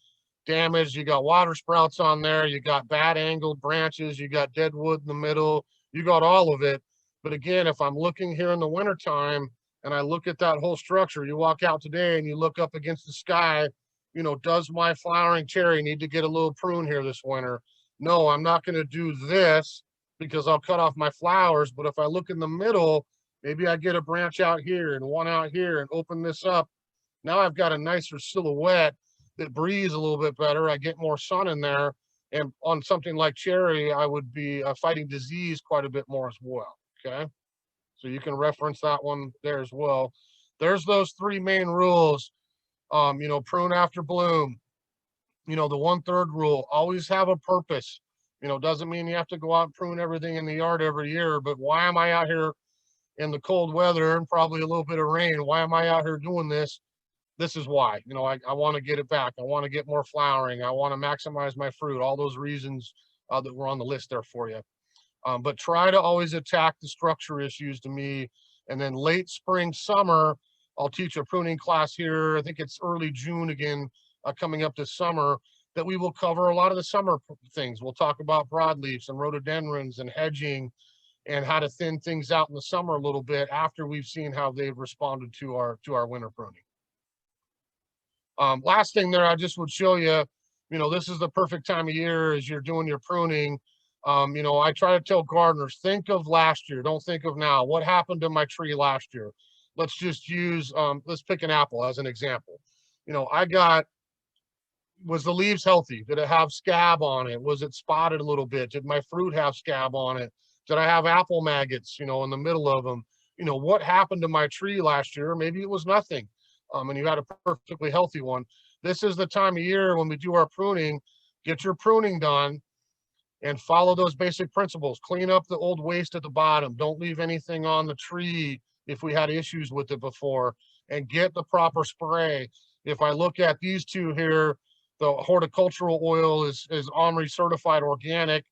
damaged, you got water sprouts on there, you got bad angled branches, you got dead wood in the middle, you got all of it. But again, if I'm looking here in the wintertime and I look at that whole structure, you walk out today and you look up against the sky, does my flowering cherry need to get a little prune here this winter? No, I'm not going to do this because I'll cut off my flowers. But if I look in the middle, maybe I get a branch out here and one out here and open this up. Now I've got a nicer silhouette that breathes a little bit better. I get more sun in there. And on something like cherry, I would be fighting disease quite a bit more as well, okay? So you can reference that one there as well. There's those 3 main rules. Prune after bloom. The 1/3 rule, always have a purpose. Doesn't mean you have to go out and prune everything in the yard every year, but why am I out here in the cold weather and probably a little bit of rain? Why am I out here doing this? This is why. I want to get it back. I want to get more flowering. I want to maximize my fruit. All those reasons that were on the list there for you. But try to always attack the structure issues to me. And then late spring, summer, I'll teach a pruning class here. I think it's early June again, coming up this summer, that we will cover a lot of the summer things. We'll talk about broadleafs and rhododendrons and hedging and how to thin things out in the summer a little bit after we've seen how they've responded to our winter pruning. Last thing there, I just would show you, this is the perfect time of year as you're doing your pruning. I try to tell gardeners, think of last year, don't think of now. What happened to my tree last year? Let's just use, let's pick an apple as an example. Was the leaves healthy? Did it have scab on it? Was it spotted a little bit? Did my fruit have scab on it? Did I have apple maggots, in the middle of them? What happened to my tree last year? Maybe it was nothing. And you had a perfectly healthy one. This is the time of year when we do our pruning. Get your pruning done and follow those basic principles. Clean up the old waste at the bottom. Don't leave anything on the tree if we had issues with it before, and get the proper spray. If I look at these two here, the horticultural oil is OMRI certified organic.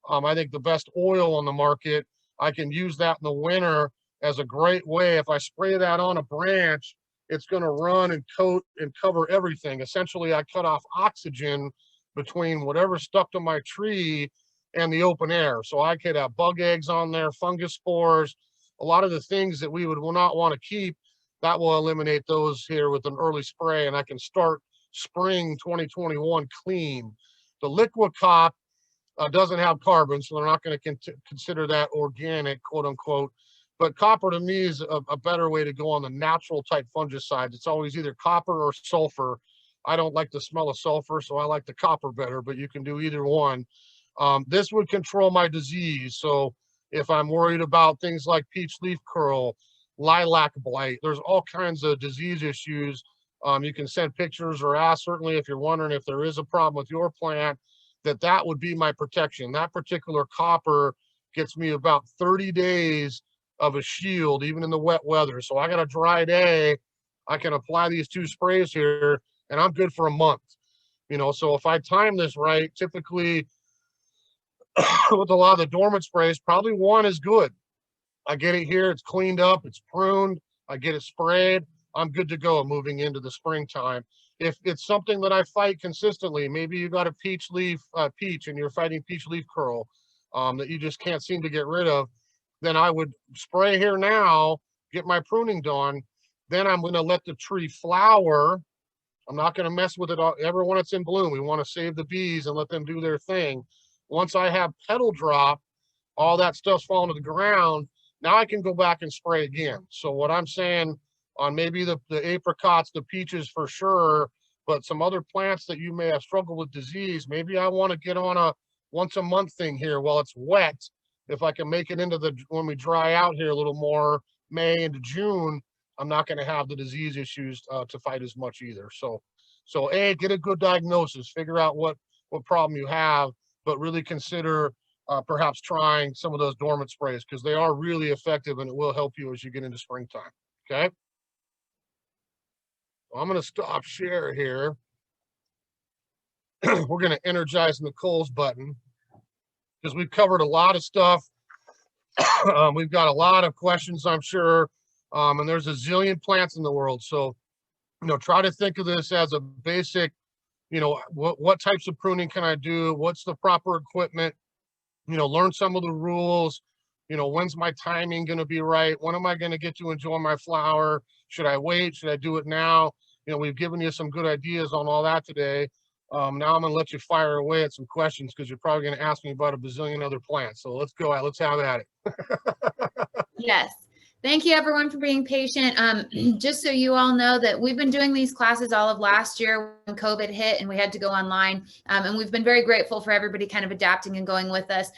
I think the best oil on the market. I can use that in the winter as a great way. If I spray that on a branch, it's going to run and coat and cover everything. Essentially, I cut off oxygen between whatever stuck to my tree and the open air. So I could have bug eggs on there, fungus spores, a lot of the things that we will not want to keep. That will eliminate those here with an early spray, and I can start spring 2021 clean. The liquid cop doesn't have carbon, so they're not going to consider that organic, quote unquote. But copper to me is a better way to go on the natural type fungicides. It's always either copper or sulfur. I don't like the smell of sulfur, so I like the copper better, but you can do either one. This would control my disease. So if I'm worried about things like peach leaf curl, lilac blight, there's all kinds of disease issues. You can send pictures or ask, certainly if you're wondering if there is a problem with your plant, that would be my protection. That particular copper gets me about 30 days of a shield, even in the wet weather. So I got a dry day, I can apply these 2 sprays here and I'm good for a month. So if I time this right, typically with a lot of the dormant sprays, probably 1 is good. I get it here, it's cleaned up, it's pruned, I get it sprayed, I'm good to go moving into the springtime. If it's something that I fight consistently, maybe you got a peach and you're fighting peach leaf curl that you just can't seem to get rid of, then I would spray here now, get my pruning done. Then I'm going to let the tree flower. I'm not going to mess with it ever when it's in bloom. We want to save the bees and let them do their thing. Once I have petal drop, all that stuff's falling to the ground. Now I can go back and spray again. So what I'm saying on maybe the apricots, the peaches for sure, but some other plants that you may have struggled with disease, maybe I want to get on a once a month thing here while it's wet. If I can make it into when we dry out here a little more, May into June, I'm not going to have the disease issues to fight as much either. So get a good diagnosis, figure out what problem you have, but really consider perhaps trying some of those dormant sprays because they are really effective and it will help you as you get into springtime. Okay. Well, I'm going to stop share here. We're going to energize Nicole's button because we've covered a lot of stuff. We've got a lot of questions, I'm sure. And there's a zillion plants in the world. So, try to think of this as a basic, what types of pruning can I do? What's the proper equipment? Learn some of the rules. When's my timing going to be right? When am I going to get to enjoy my flower? Should I wait? Should I do it now? We've given you some good ideas on all that today. Now I'm going to let you fire away at some questions because you're probably going to ask me about a bazillion other plants. So let's go. Let's have at it. Yes. Thank you everyone for being patient. Just so you all know that we've been doing these classes all of last year when COVID hit and we had to go online. And we've been very grateful for everybody kind of adapting and going with us.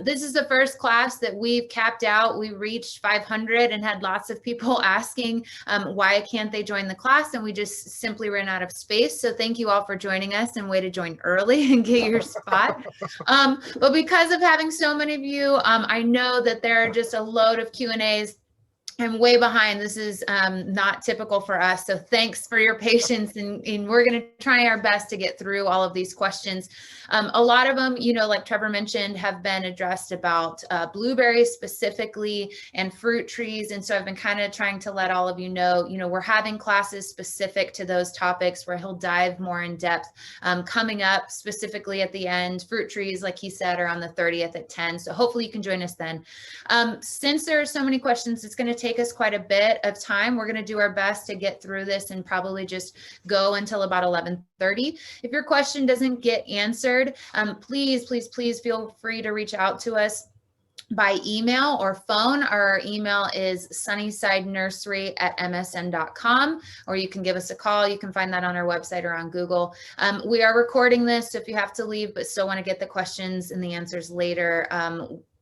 This is the first class that we've capped out. We reached 500 and had lots of people asking why can't they join the class? And we just simply ran out of space. So thank you all for joining us and way to join early and get your spot. But because of having so many of you, I know that there are just a load of Q&As. I'm way behind. This is not typical for us. So thanks for your patience and we're going to try our best to get through all of these questions. A lot of them, like Trevor mentioned, have been addressed about blueberries specifically and fruit trees. And so I've been kind of trying to let all of you know, we're having classes specific to those topics where he'll dive more in depth coming up specifically at the end. Fruit trees, like he said, are on the 30th at 10. So hopefully you can join us then. Since there are so many questions, it's going to take us quite a bit of time. We're going to do our best to get through this and probably just go until about 11:30. If your question doesn't get answered, please feel free to reach out to us by email or phone. Our email is sunnysidenursery@msn.com, or you can give us a call. You can find that on our website or on Google. We are recording this, so if you have to leave but still want to get the questions and the answers later,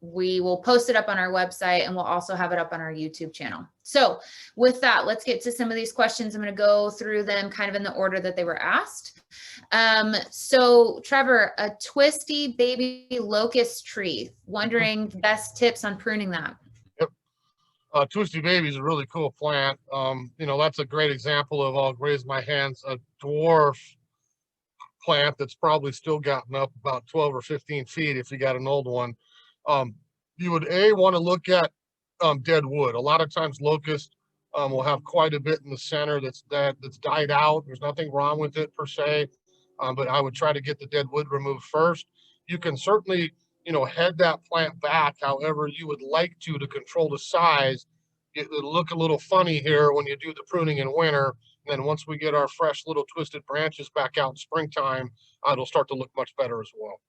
we will post it up on our website and we'll also have it up on our YouTube channel. So with that, let's get to some of these questions. I'm going to go through them kind of in the order that they were asked. So Trevor, a twisty baby locust tree, wondering best tips on pruning that. Yep. Twisty baby is a really cool plant. That's a great example of, I'll raise my hands, a dwarf plant that's probably still gotten up about 12 or 15 feet if you got an old one. You would want to look at dead wood. A lot of times locust will have quite a bit in the center that's died out. There's nothing wrong with it per se, but I would try to get the dead wood removed first. You can certainly head that plant back however you would like to control the size. It'll look a little funny here when you do the pruning in winter. And then once we get our fresh little twisted branches back out in springtime, it'll start to look much better as well.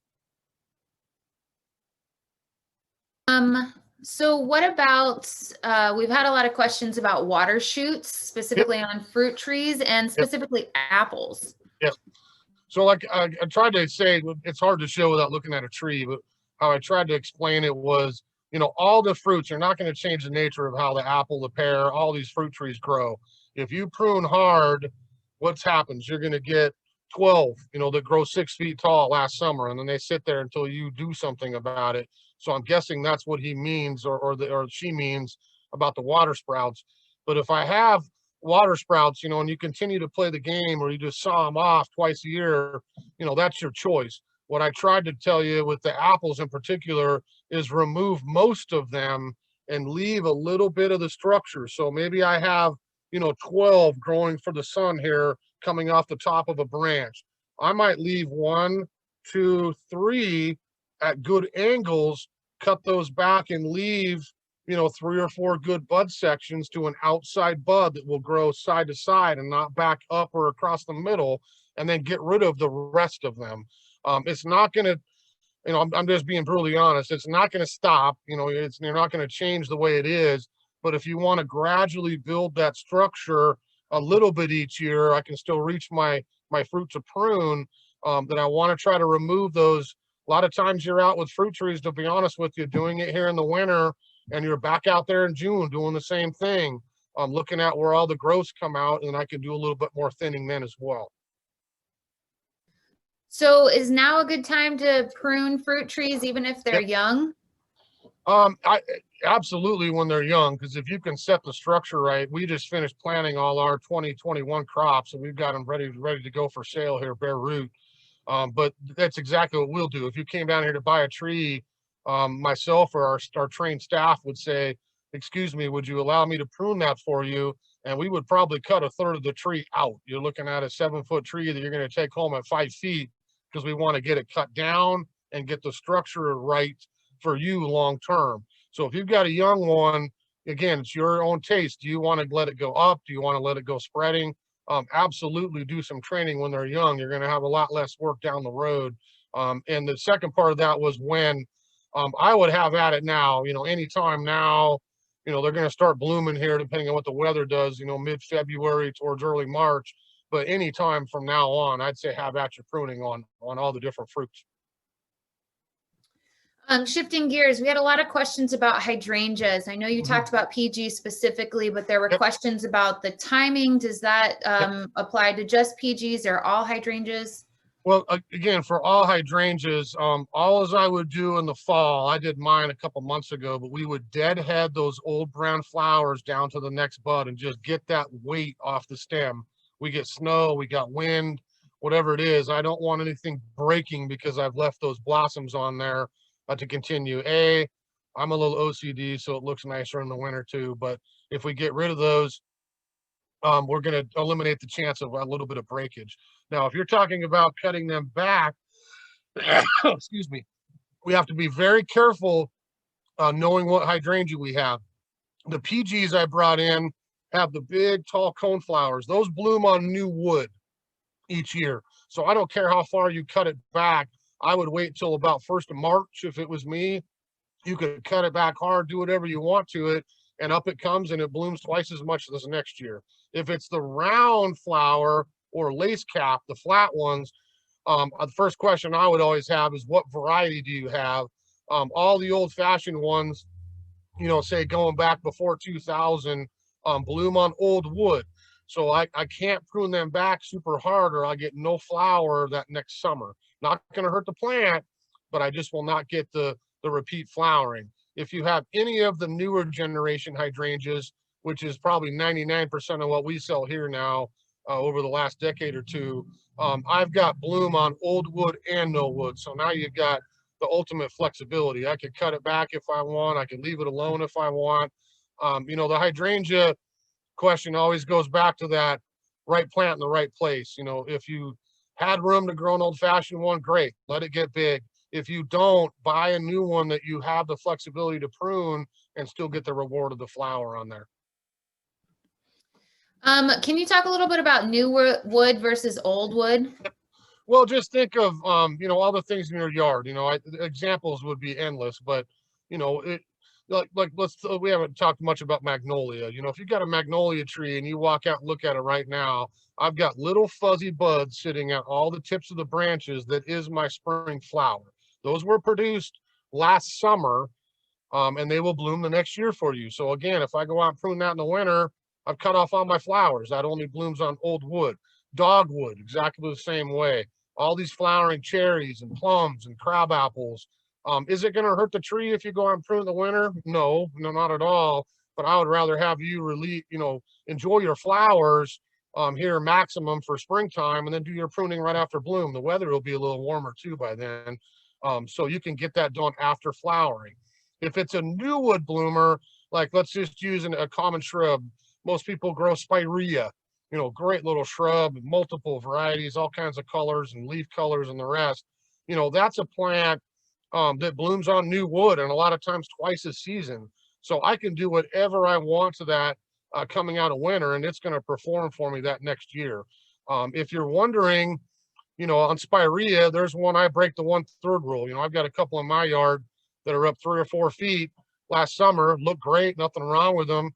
So what about, we've had a lot of questions about water shoots, specifically on fruit trees and Yep. specifically apples. Yep. So like I tried to say, it's hard to show without looking at a tree, but how I tried to explain it was, all the fruits are not going to change the nature of how the apple, the pear, all these fruit trees grow. If you prune hard, what's happens? You're going to get 12, that grow 6 feet tall last summer, and then they sit there until you do something about it. So I'm guessing that's what he means, or she means about the water sprouts. But if I have water sprouts, and you continue to play the game, or you just saw them off twice a year, that's your choice. What I tried to tell you with the apples in particular is remove most of them and leave a little bit of the structure. So maybe I have, 12 growing for the sun here coming off the top of a branch. I might leave 1, 2, 3 at good angles, cut those back and leave 3 or 4 good bud sections to an outside bud that will grow side to side and not back up or across the middle, and then get rid of the rest of them. It's not going to, I'm just being brutally honest. It's not going to stop, you're not going to change the way it is. But if you want to gradually build that structure a little bit each year, I can still reach my fruit to prune, that I want to try to remove those. A lot of times you're out with fruit trees, to be honest with you, doing it here in the winter, and you're back out there in June doing the same thing. I'm looking at where all the growths come out, and I can do a little bit more thinning then as well. So is now a good time to prune fruit trees, even if they're young? I absolutely, when they're young, because if you can set the structure right. We just finished planting all our 2021 crops, and we've got them ready to go for sale here, bare root. But that's exactly what we'll do. If you came down here to buy a tree, myself or our trained staff would say, excuse me, would you allow me to prune that for you? And we would probably cut 1/3 of the tree out. You're looking at a 7-foot tree that you're going to take home at 5 feet, because we want to get it cut down and get the structure right for you long term. So if you've got a young one, again, it's your own taste. Do you want to let it go up? Do you want to let it go spreading? Absolutely do some training when they're young. You're going to have a lot less work down the road. And the second part of that was when I would have at it now, anytime now, they're going to start blooming here, depending on what the weather does, mid-February towards early March. But anytime from now on, I'd say have at your pruning on all the different fruits. Shifting gears, we had a lot of questions about hydrangeas. I know you talked about PG specifically, but there were questions about the timing. Does that apply to just PGs or all hydrangeas? Well, again, for all hydrangeas, all as I would do in the fall, I did mine a couple months ago, but we would deadhead those old brown flowers down to the next bud and just get that weight off the stem. We get snow, we got wind, whatever it is. I don't want anything breaking because I've left those blossoms on there to continue. I'm a little OCD, so it looks nicer in the winter too. But if we get rid of those, we're going to eliminate the chance of a little bit of breakage. Now, if you're talking about cutting them back, excuse me, we have to be very careful knowing what hydrangea we have. The PGs I brought in have the big, tall cone flowers. Those bloom on new wood each year. So I don't care how far you cut it back. I would wait till about 1st of March. If it was me, you could cut it back hard, do whatever you want to it, and up it comes, and it blooms twice as much this next year. If it's the round flower or lace cap, the flat ones, the first question I would always have is, what variety do you have? All the old fashioned ones, say going back before 2000, bloom on old wood. So I can't prune them back super hard, or I get no flower that next summer. Not going to hurt the plant, but I just will not get the repeat flowering. If you have any of the newer generation hydrangeas, which is probably 99% of what we sell here now over the last decade or two, I've got bloom on old wood and no wood. So now you've got the ultimate flexibility. I could cut it back if I want. I could leave it alone if I want. The hydrangea question always goes back to that right plant in the right place. If you had room to grow an old-fashioned one, great, let it get big. If you don't, buy a new one that you have the flexibility to prune and still get the reward of the flower on there. Can you talk a little bit about new wood versus old wood? Well, just think of all the things in your yard. Examples would be endless, but we haven't talked much about magnolia. You know, if you got a magnolia tree and you walk out and look at it right now, I've got little fuzzy buds sitting at all the tips of the branches. That is my spring flower. Those were produced last summer, and they will bloom the next year for you. So again, if I go out and prune that in the winter, I've cut off all my flowers. That only blooms on old wood. Dogwood, exactly the same way. All these flowering cherries and plums and crab apples. Is it going to hurt the tree if you go out and prune in the winter? No, no, not at all. But I would rather have you enjoy your flowers here maximum for springtime, and then do your pruning right after bloom. The weather will be a little warmer too by then, so you can get that done after flowering. If it's a new wood bloomer, like let's just use a common shrub. Most people grow spirea, you know, great little shrub, multiple varieties, all kinds of colors and leaf colors and the rest. You know, that's a plant that blooms on new wood, and a lot of times twice a season. So I can do whatever I want to that coming out of winter, and it's going to perform for me that next year. If you're wondering, you know, on spirea, there's one I break the 1/3 rule. You know, I've got a couple in my yard that are up 3 or 4 feet last summer, look great, nothing wrong with them.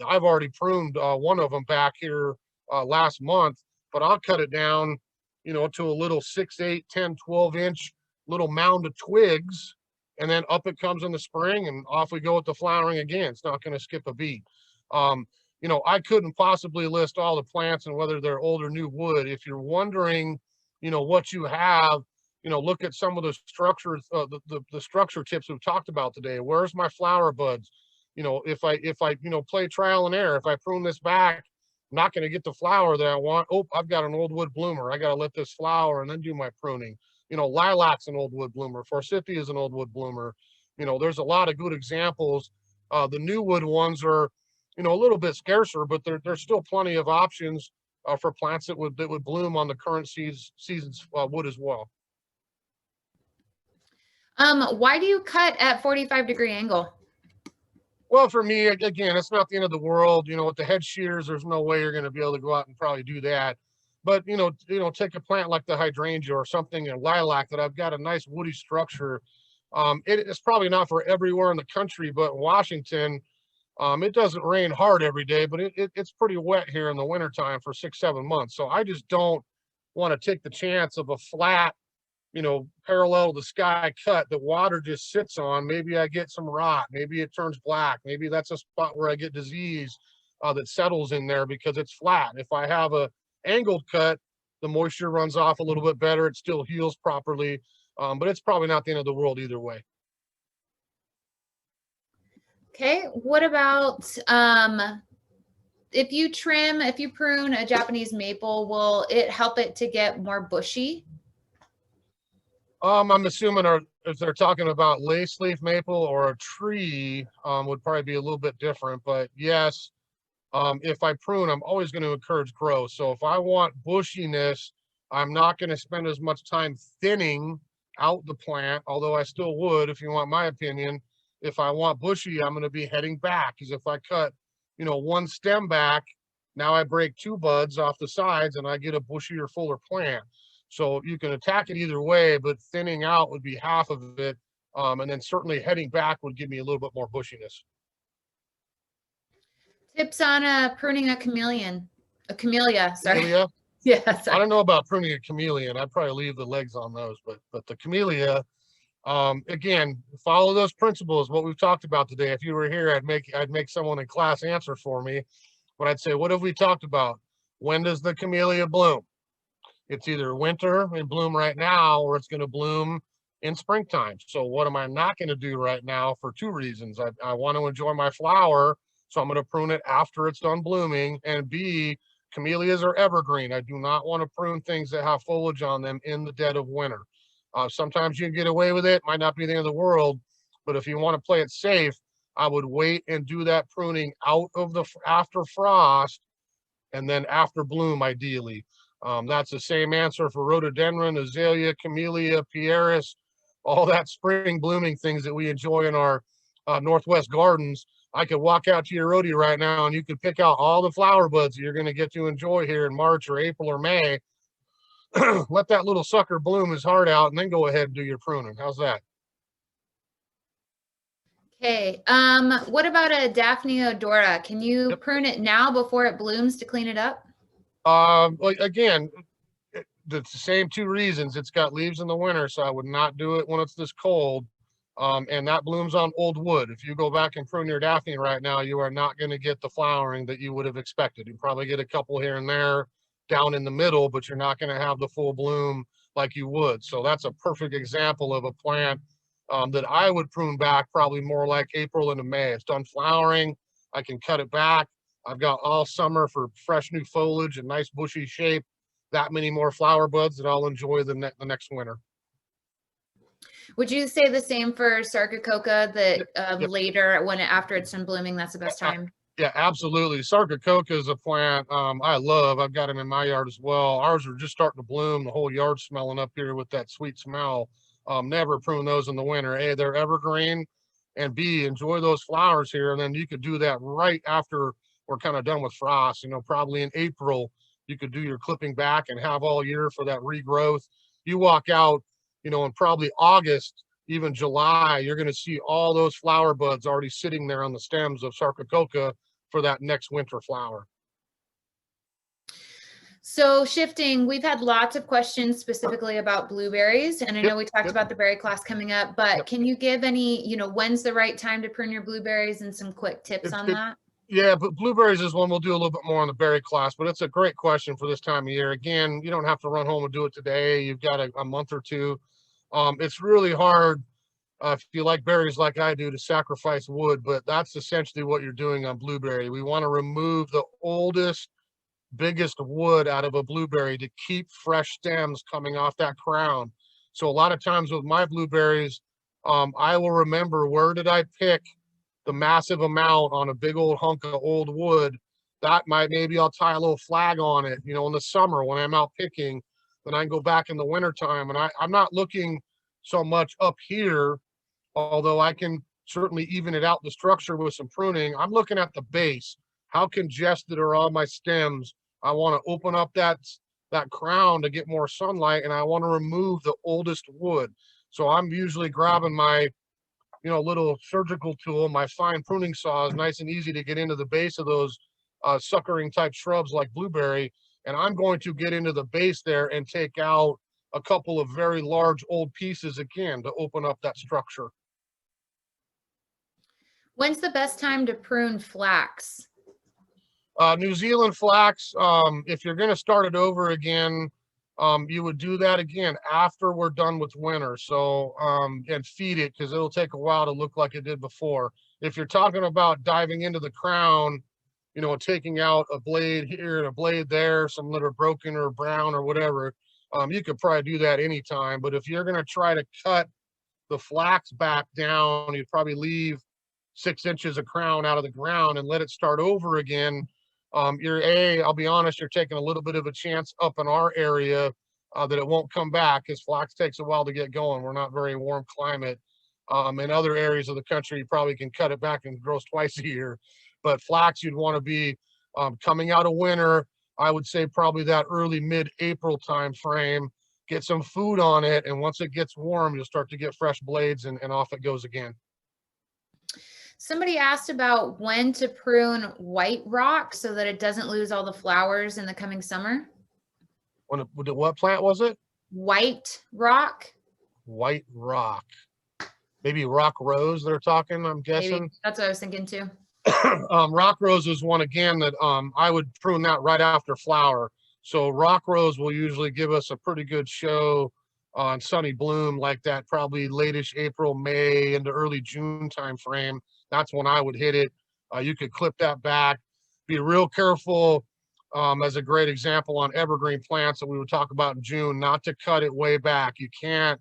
I've already pruned one of them back here last month, but I'll cut it down, you know, to a little 6, 8, 10, 12-inch little mound of twigs, and then up it comes in the spring, and off we go with the flowering again. It's not going to skip a beat. You know, I couldn't possibly list all the plants and whether they're old or new wood. If you're wondering, you know, what you have, you know, look at some of the structures, the structure tips we've talked about today. Where's my flower buds? You know, if I you know, play trial and error, if I prune this back, I'm not going to get the flower that I want. Oh, I've got an old wood bloomer. I got to let this flower and then do my pruning. You know, lilac's an old wood bloomer. Forsythia is an old wood bloomer. You know, there's a lot of good examples. The new wood ones are, you know, a little bit scarcer, but there's still plenty of options for plants that would bloom on the current season's wood as well. Why do you cut at 45-degree angle? Well, for me, again, it's not the end of the world. You know, with the head shears, there's no way you're going to be able to go out and probably do that. But, you know, take a plant like the hydrangea or something in lilac that I've got a nice woody structure. It's probably not for everywhere in the country, but in Washington, it doesn't rain hard every day, but it's pretty wet here in the wintertime for 6, 7 months. So I just don't want to take the chance of a flat, you know, parallel to the sky cut that water just sits on. Maybe I get some rot, maybe it turns black, maybe that's a spot where I get disease that settles in there because it's flat. If I have a angled cut, the moisture runs off a little bit better, it still heals properly, but it's probably not the end of the world either way. Okay, what about if you prune a Japanese maple, will it help it to get more bushy? I'm assuming if they're talking about lace leaf maple or a tree, would probably be a little bit different. But yes, if I prune, I'm always going to encourage growth. So if I want bushiness, I'm not going to spend as much time thinning out the plant, although I still would, if you want my opinion. If I want bushy, I'm going to be heading back, because if I cut, you know, one stem back, now I break 2 buds off the sides and I get a bushier, fuller plant. So you can attack it either way, but thinning out would be half of it. And then certainly heading back would give me a little bit more bushiness. Tips on pruning a camellia, sorry. Camellia? Yeah, sorry. I don't know about pruning a chameleon. I'd probably leave the legs on those, but the camellia, again, follow those principles, what we've talked about today. If you were here, I'd make someone in class answer for me, but I'd say, what have we talked about? When does the camellia bloom? It's either winter and bloom right now, or it's going to bloom in springtime. So what am I not going to do right now for 2 reasons? I want to enjoy my flower, so I'm going to prune it after it's done blooming. And B, camellias are evergreen. I do not want to prune things that have foliage on them in the dead of winter. Sometimes you can get away with it, might not be the end of the world, but if you want to play it safe, I would wait and do that pruning out of the after frost and then after bloom, ideally. That's the same answer for rhododendron, azalea, camellia, pieris, all that spring blooming things that we enjoy in our Northwest gardens. I could walk out to your roadie right now and you could pick out all the flower buds that you're going to get to enjoy here in March or April or May. Let that little sucker bloom his heart out and then go ahead and do your pruning. How's that? Okay, what about a Daphne odora? Can you Yep. prune it now before it blooms to clean it up? Like again, the same two reasons. It's got leaves in the winter, so I would not do it when it's this cold. And that blooms on old wood. If you go back and prune your Daphne right now, you are not going to get the flowering that you would have expected. You probably get a couple here and there down in the middle, but you're not going to have the full bloom like you would. So that's a perfect example of a plant that I would prune back probably more like April into May. It's done flowering. I can cut it back. I've got all summer for fresh new foliage and nice bushy shape. That many more flower buds that I'll enjoy the next winter. Would you say the same for Sarcococa, that Yep. later after it's done blooming, that's the best time? Yeah, absolutely. Sarcococa is a plant I love. I've got them in my yard as well. Ours are just starting to bloom. The whole yard's smelling up here with that sweet smell. Never prune those in the winter. A, they're evergreen, and B, enjoy those flowers here. And then you could do that right after we're kind of done with frost. You know, probably in April, you could do your clipping back and have all year for that regrowth. You walk out, you know, in probably August, even July, you're going to see all those flower buds already sitting there on the stems of Sarcococa for that next winter flower. So shifting, we've had lots of questions specifically about blueberries, and I know we talked about the berry class coming up, but can you give any, you know, when's the right time to prune your blueberries and some quick tips on that? Yeah, but blueberries is one we'll do a little bit more on the berry class, but it's a great question for this time of year. Again, you don't have to run home and do it today. You've got a month or two. It's really hard if you like berries like I do to sacrifice wood, but that's essentially what you're doing on blueberry. We want to remove the oldest, biggest wood out of a blueberry to keep fresh stems coming off that crown. So a lot of times with my blueberries, I will remember, where did I pick the massive amount on a big old hunk of old wood. That maybe I'll tie a little flag on it, you know, in the summer when I'm out picking. Then I can go back in the wintertime, and I'm not looking so much up here, although I can certainly even it out the structure with some pruning. I'm looking at the base. How congested are all my stems? I want to open up that crown to get more sunlight, and I want to remove the oldest wood. So I'm usually grabbing my, you know, little surgical tool. My fine pruning saw is nice and easy to get into the base of those suckering type shrubs like blueberry. And I'm going to get into the base there and take out a couple of very large old pieces again to open up that structure. When's the best time to prune flax? New Zealand flax, if you're going to start it over again, you would do that again after we're done with winter. So, and feed it, because it'll take a while to look like it did before. If you're talking about diving into the crown, you know, taking out a blade here and a blade there, some that are broken or brown or whatever, you could probably do that anytime. But if you're going to try to cut the flax back down, you'd probably leave 6 inches of crown out of the ground and let it start over again. I'll be honest, you're taking a little bit of a chance up in our area that it won't come back, because flax takes a while to get going. We're not very warm climate. In other areas of the country, you probably can cut it back and it grows twice a year. But flax, you'd want to be coming out of winter. I would say probably that early mid-April time frame. Get some food on it, and once it gets warm, you'll start to get fresh blades, and off it goes again. Somebody asked about when to prune white rock so that it doesn't lose all the flowers in the coming summer. What plant was it? White rock. White rock. Maybe rock rose they're talking, I'm guessing. Maybe. That's what I was thinking too. Rock rose is one again that I would prune that right after flower. So rock rose will usually give us a pretty good show on sunny bloom like that, probably late-ish April, May into early June time frame. That's when I would hit it. You could clip that back. Be real careful, as a great example on evergreen plants that we would talk about in June, not to cut it way back. You can't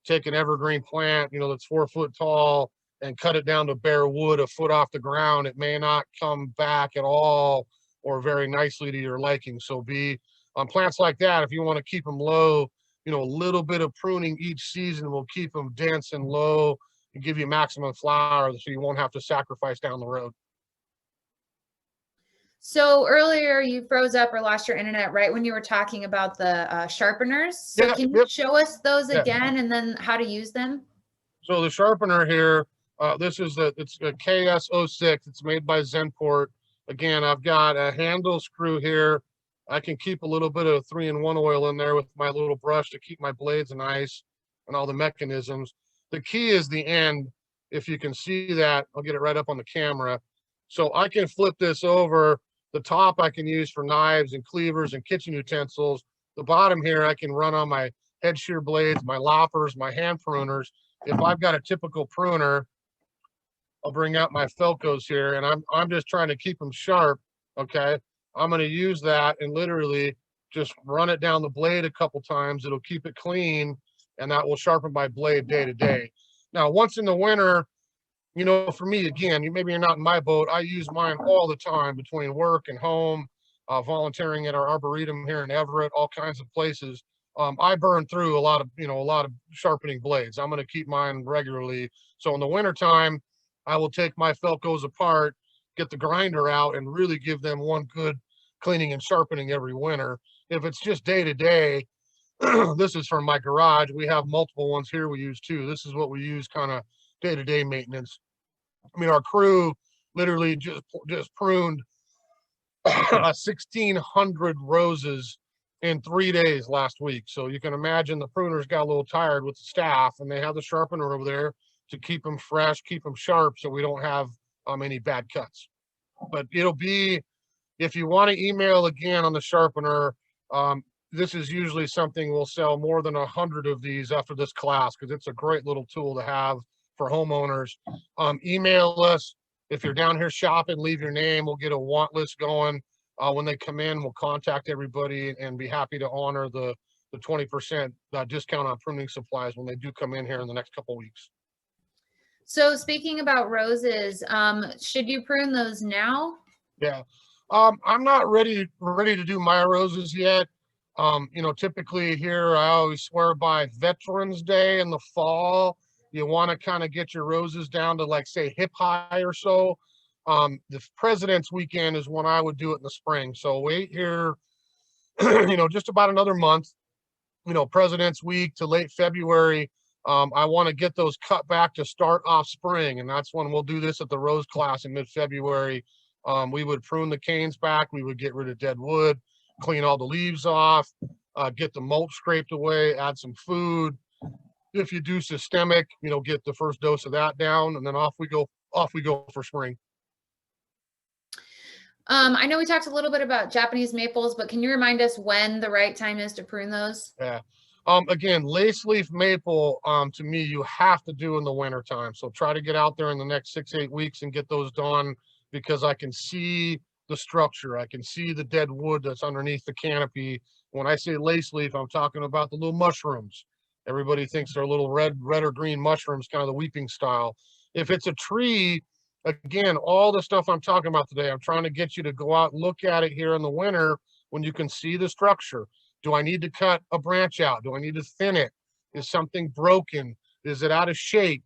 take an evergreen plant, you know, that's 4 foot tall and cut it down to bare wood a foot off the ground. It may not come back at all or very nicely to your liking. So be on plants like that, if you want to keep them low, you know, a little bit of pruning each season will keep them dense and low and give you maximum flower, so you won't have to sacrifice down the road. So earlier you froze up or lost your internet right when you were talking about the sharpeners. So can you show us those again and then how to use them? So the sharpener here, It's a KS06. It's made by Zenport. Again, I've got a handle screw here. I can keep a little bit of 3-in-1 oil in there with my little brush to keep my blades nice and all the mechanisms. The key is the end. If you can see that, I'll get it right up on the camera. So I can flip this over. The top I can use for knives and cleavers and kitchen utensils. The bottom here I can run on my head shear blades, my loppers, my hand pruners. If I've got a typical pruner, I'll bring out my Felcos here, and I'm just trying to keep them sharp. Okay, I'm going to use that and literally just run it down the blade a couple times. It'll keep it clean, and that will sharpen my blade day to day. Now, once in the winter, you know, for me, again, maybe you're not in my boat. I use mine all the time between work and home, volunteering at our arboretum here in Everett, all kinds of places. I burn through a lot of sharpening blades. I'm going to keep mine regularly. So in the wintertime, I will take my Felcos apart, get the grinder out, and really give them one good cleaning and sharpening every winter. If it's just day to day, this is from my garage. We have multiple ones here we use too. This is what we use kind of day to day maintenance. I mean, our crew literally just pruned 1,600 roses in 3 days last week. So you can imagine the pruners got a little tired with the staff, and they have the sharpener over there to keep them fresh, keep them sharp, so we don't have any bad cuts. But it'll be, if you want to email again on the sharpener, this is usually something we'll sell more than 100 of these after this class, because it's a great little tool to have for homeowners. Email us. If you're down here shopping, leave your name. We'll get a want list going. When they come in, we'll contact everybody and be happy to honor the 20% discount on pruning supplies when they do come in here in the next couple weeks. So speaking about roses, should you prune those now? Yeah, I'm not ready to do my roses yet. You know, typically here I always swear by Veterans Day in the fall. You want to kind of get your roses down to, like, say, hip high or so. The President's Weekend is when I would do it in the spring. So wait here, you know, just about another month. You know, President's Week to late February. I want to get those cut back to start off spring, and that's when we'll do this at the rose class in mid-February. We would prune the canes back. We would get rid of dead wood, clean all the leaves off, get the mulch scraped away, add some food. If you do systemic, you know, get the first dose of that down, and then off we go for spring. I know we talked a little bit about Japanese maples, but can you remind us when the right time is to prune those? Yeah. Again, lace leaf maple, to me, you have to do in the winter time. So try to get out there in the next 6-8 weeks and get those done, because I can see the structure. I can see the dead wood that's underneath the canopy. When I say lace leaf, I'm talking about the little mushrooms. Everybody thinks they're little red or green mushrooms, kind of the weeping style. If it's a tree, again, all the stuff I'm talking about today, I'm trying to get you to go out and look at it here in the winter when you can see the structure. Do I need to cut a branch out? Do I need to thin it? Is something broken? Is it out of shape?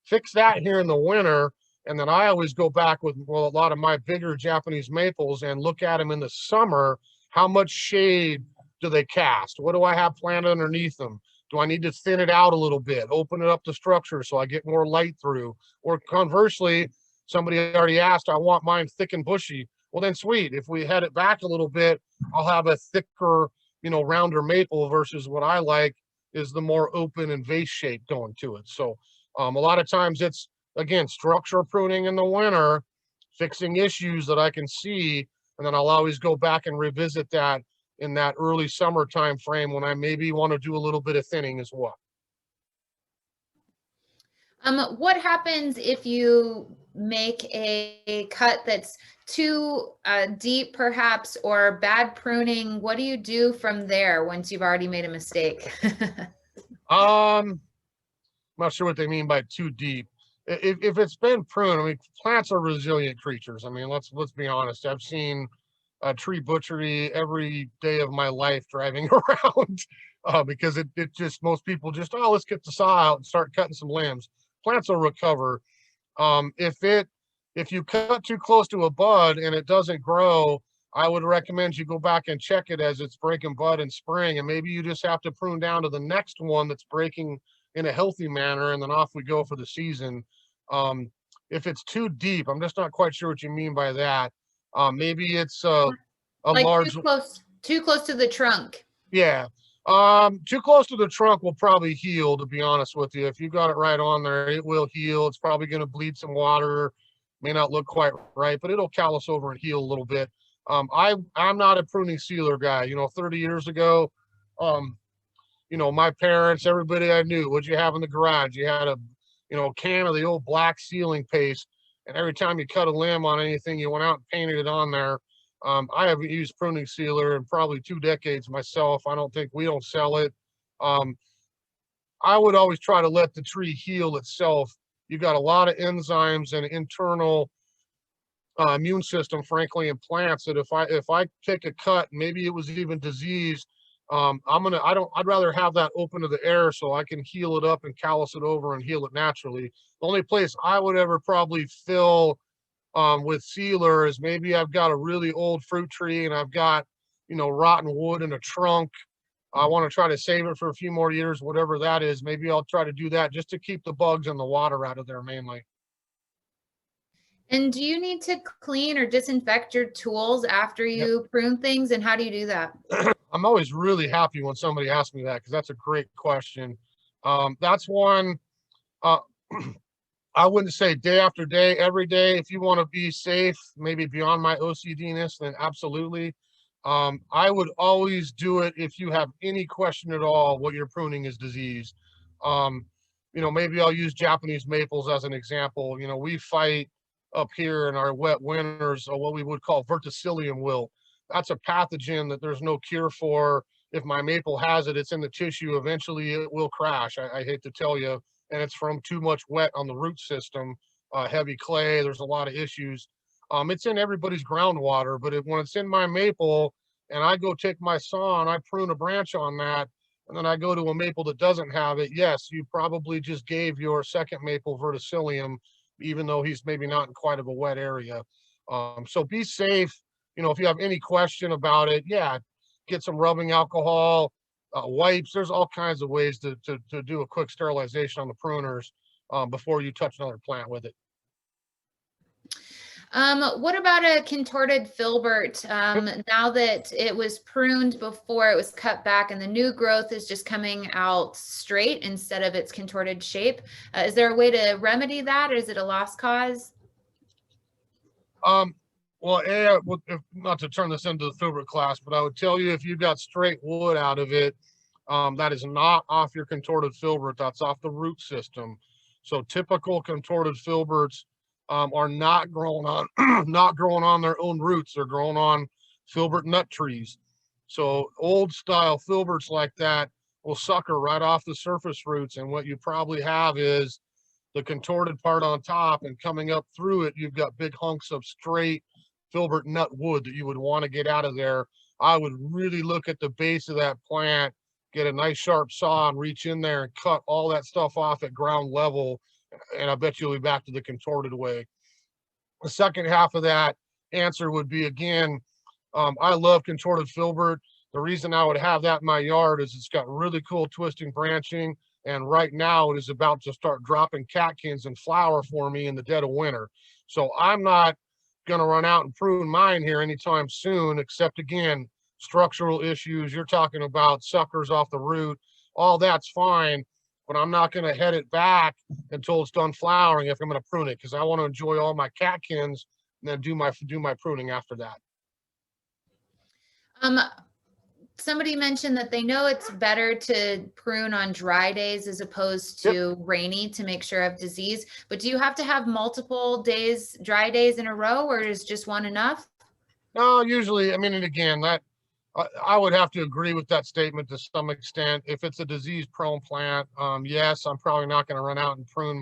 Fix that here in the winter. And then I always go back with, well, a lot of my bigger Japanese maples and look at them in the summer. How much shade do they cast? What do I have planted underneath them? Do I need to thin it out a little bit, open it up the structure so I get more light through? Or conversely, somebody already asked, I want mine thick and bushy. Well, then sweet. If we head it back a little bit, I'll have a thicker, you know, rounder maple versus what I like is the more open and vase shape going to it. So a lot of times it's, again, structural pruning in the winter, fixing issues that I can see, and then I'll always go back and revisit that in that early summer time frame when I maybe want to do a little bit of thinning as well. What happens if you make a cut that's too deep, perhaps, or bad pruning? What do you do from there once you've already made a mistake? I'm not sure what they mean by too deep. If it's been pruned, I mean, plants are resilient creatures. I mean, let's be honest. I've seen tree butchery every day of my life driving around because it just, most people just, oh, let's get the saw out and start cutting some limbs. Plants will recover. If you cut too close to a bud and it doesn't grow, I would recommend you go back and check it as it's breaking bud in spring, and maybe you just have to prune down to the next one that's breaking in a healthy manner, and then off we go for the season. If it's too deep, I'm just not quite sure what you mean by that. Maybe it's a Like large, too close to the trunk. yeah. Too close to the trunk will probably heal, to be honest with you. If you got it right on there, it will heal. It's probably going to bleed some water, may not look quite right, but it'll callus over and heal a little bit. I'm not a pruning sealer guy. 30 years ago, my parents, everybody I knew, what'd you have in the garage? You had a, can of the old black sealing paste. And every time you cut a limb on anything, you went out and painted it on there. I haven't used pruning sealer in probably 2 decades myself. We don't sell it. I would always try to let the tree heal itself. You got a lot of enzymes and internal immune system, frankly, in plants, that if I take a cut, maybe it was even diseased, I'd rather have that open to the air so I can heal it up and callus it over and heal it naturally. The only place I would ever probably fill with sealer is maybe I've got a really old fruit tree and I've got, rotten wood in a trunk. I want to try to save it for a few more years, whatever that is. Maybe I'll try to do that just to keep the bugs and the water out of there mainly. And do you need to clean or disinfect your tools after you prune things? And how do you do that? I'm always really happy when somebody asks me that, because that's a great question. That's one, I wouldn't say day after day, every day. If you want to be safe, maybe beyond my OCD-ness, then absolutely. I would always do it if you have any question at all what your pruning is diseased. Maybe I'll use Japanese maples as an example. We fight up here in our wet winters what we would call verticillium wilt. That's a pathogen that there's no cure for. If my maple has it, it's in the tissue. Eventually it will crash. I hate to tell you. And it's from too much wet on the root system, heavy clay. There's a lot of issues. It's in everybody's groundwater, but when it's in my maple and I go take my saw and I prune a branch on that, and then I go to a maple that doesn't have it, yes, you probably just gave your second maple verticillium, even though he's maybe not in quite of a wet area. So be safe. If you have any question about it, get some rubbing alcohol, wipes. There's all kinds of ways to do a quick sterilization on the pruners before you touch another plant with it. What about a contorted filbert? Now that it was pruned before it was cut back and the new growth is just coming out straight instead of its contorted shape, is there a way to remedy that, or is it a lost cause? Well, not to turn this into the filbert class, but I would tell you, if you got straight wood out of it, that is not off your contorted filbert. That's off the root system. So typical contorted filberts are not growing on not growing on their own roots. They're growing on filbert nut trees. So old style filberts like that will sucker right off the surface roots. And what you probably have is the contorted part on top, and coming up through it, you've got big hunks of straight filbert nut wood that you would want to get out of there. I would really look at the base of that plant, get a nice sharp saw and reach in there and cut all that stuff off at ground level. And I bet you'll be back to the contorted way. The second half of that answer would be, again, I love contorted filbert. The reason I would have that in my yard is it's got really cool twisting branching. And right now it is about to start dropping catkins and flower for me in the dead of winter. So I'm not going to run out and prune mine here anytime soon, except, again, structural issues. You're talking about suckers off the root. All that's fine, but I'm not going to head it back until it's done flowering if I'm going to prune it, because I want to enjoy all my catkins and then do my pruning after that. Somebody mentioned that they know it's better to prune on dry days as opposed to rainy to make sure of disease. But do you have to have multiple days, dry days in a row, or is just one enough? No, usually, and again, that I would have to agree with that statement to some extent. If it's a disease-prone plant, yes, I'm probably not going to run out and prune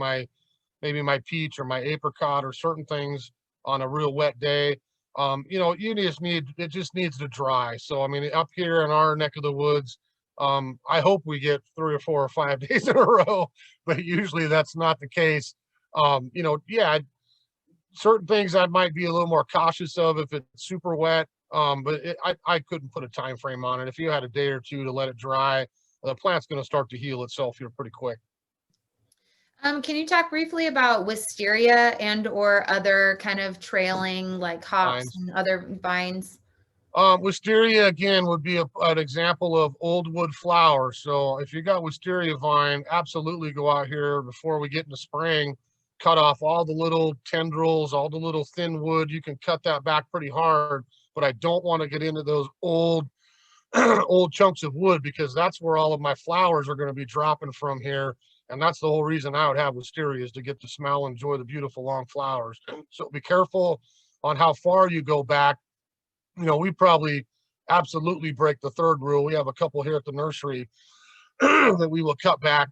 maybe my peach or my apricot or certain things on a real wet day. It just needs to dry. So, up here in our neck of the woods, I hope we get 3 or 4 or 5 days in a row, but usually that's not the case. Certain things I might be a little more cautious of if it's super wet, but I couldn't put a time frame on it. If you had a day or two to let it dry, the plant's going to start to heal itself here pretty quick. Can you talk briefly about wisteria and or other kind of trailing like hops Vines. and other vines? Wisteria again would be an example of old wood flower. So if you got wisteria vine, absolutely go out here before we get into spring, cut off all the little tendrils, all the little thin wood. You can cut that back pretty hard, but I don't want to get into those old old chunks of wood because that's where all of my flowers are going to be dropping from here. And that's the whole reason I would have wisteria, is to get to smell and enjoy the beautiful long flowers. So be careful on how far you go back. You know, we probably absolutely break the third rule. We have a couple here at the nursery that we will cut back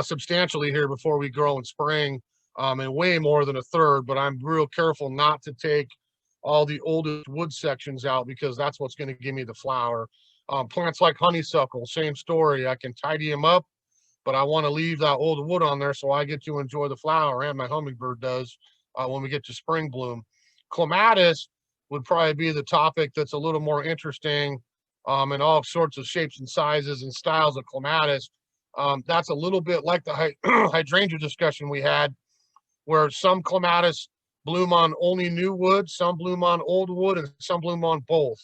substantially here before we grow in spring, and way more than a third, but I'm real careful not to take all the oldest wood sections out because that's what's going to give me the flower. Plants like honeysuckle, same story. I can tidy them up, but I want to leave that old wood on there so I get to enjoy the flower, and my hummingbird does when we get to spring bloom. Clematis would probably be the topic that's a little more interesting, in all sorts of shapes and sizes and styles of clematis. That's a little bit like the hydrangea discussion we had, where some clematis bloom on only new wood, some bloom on old wood, and some bloom on both.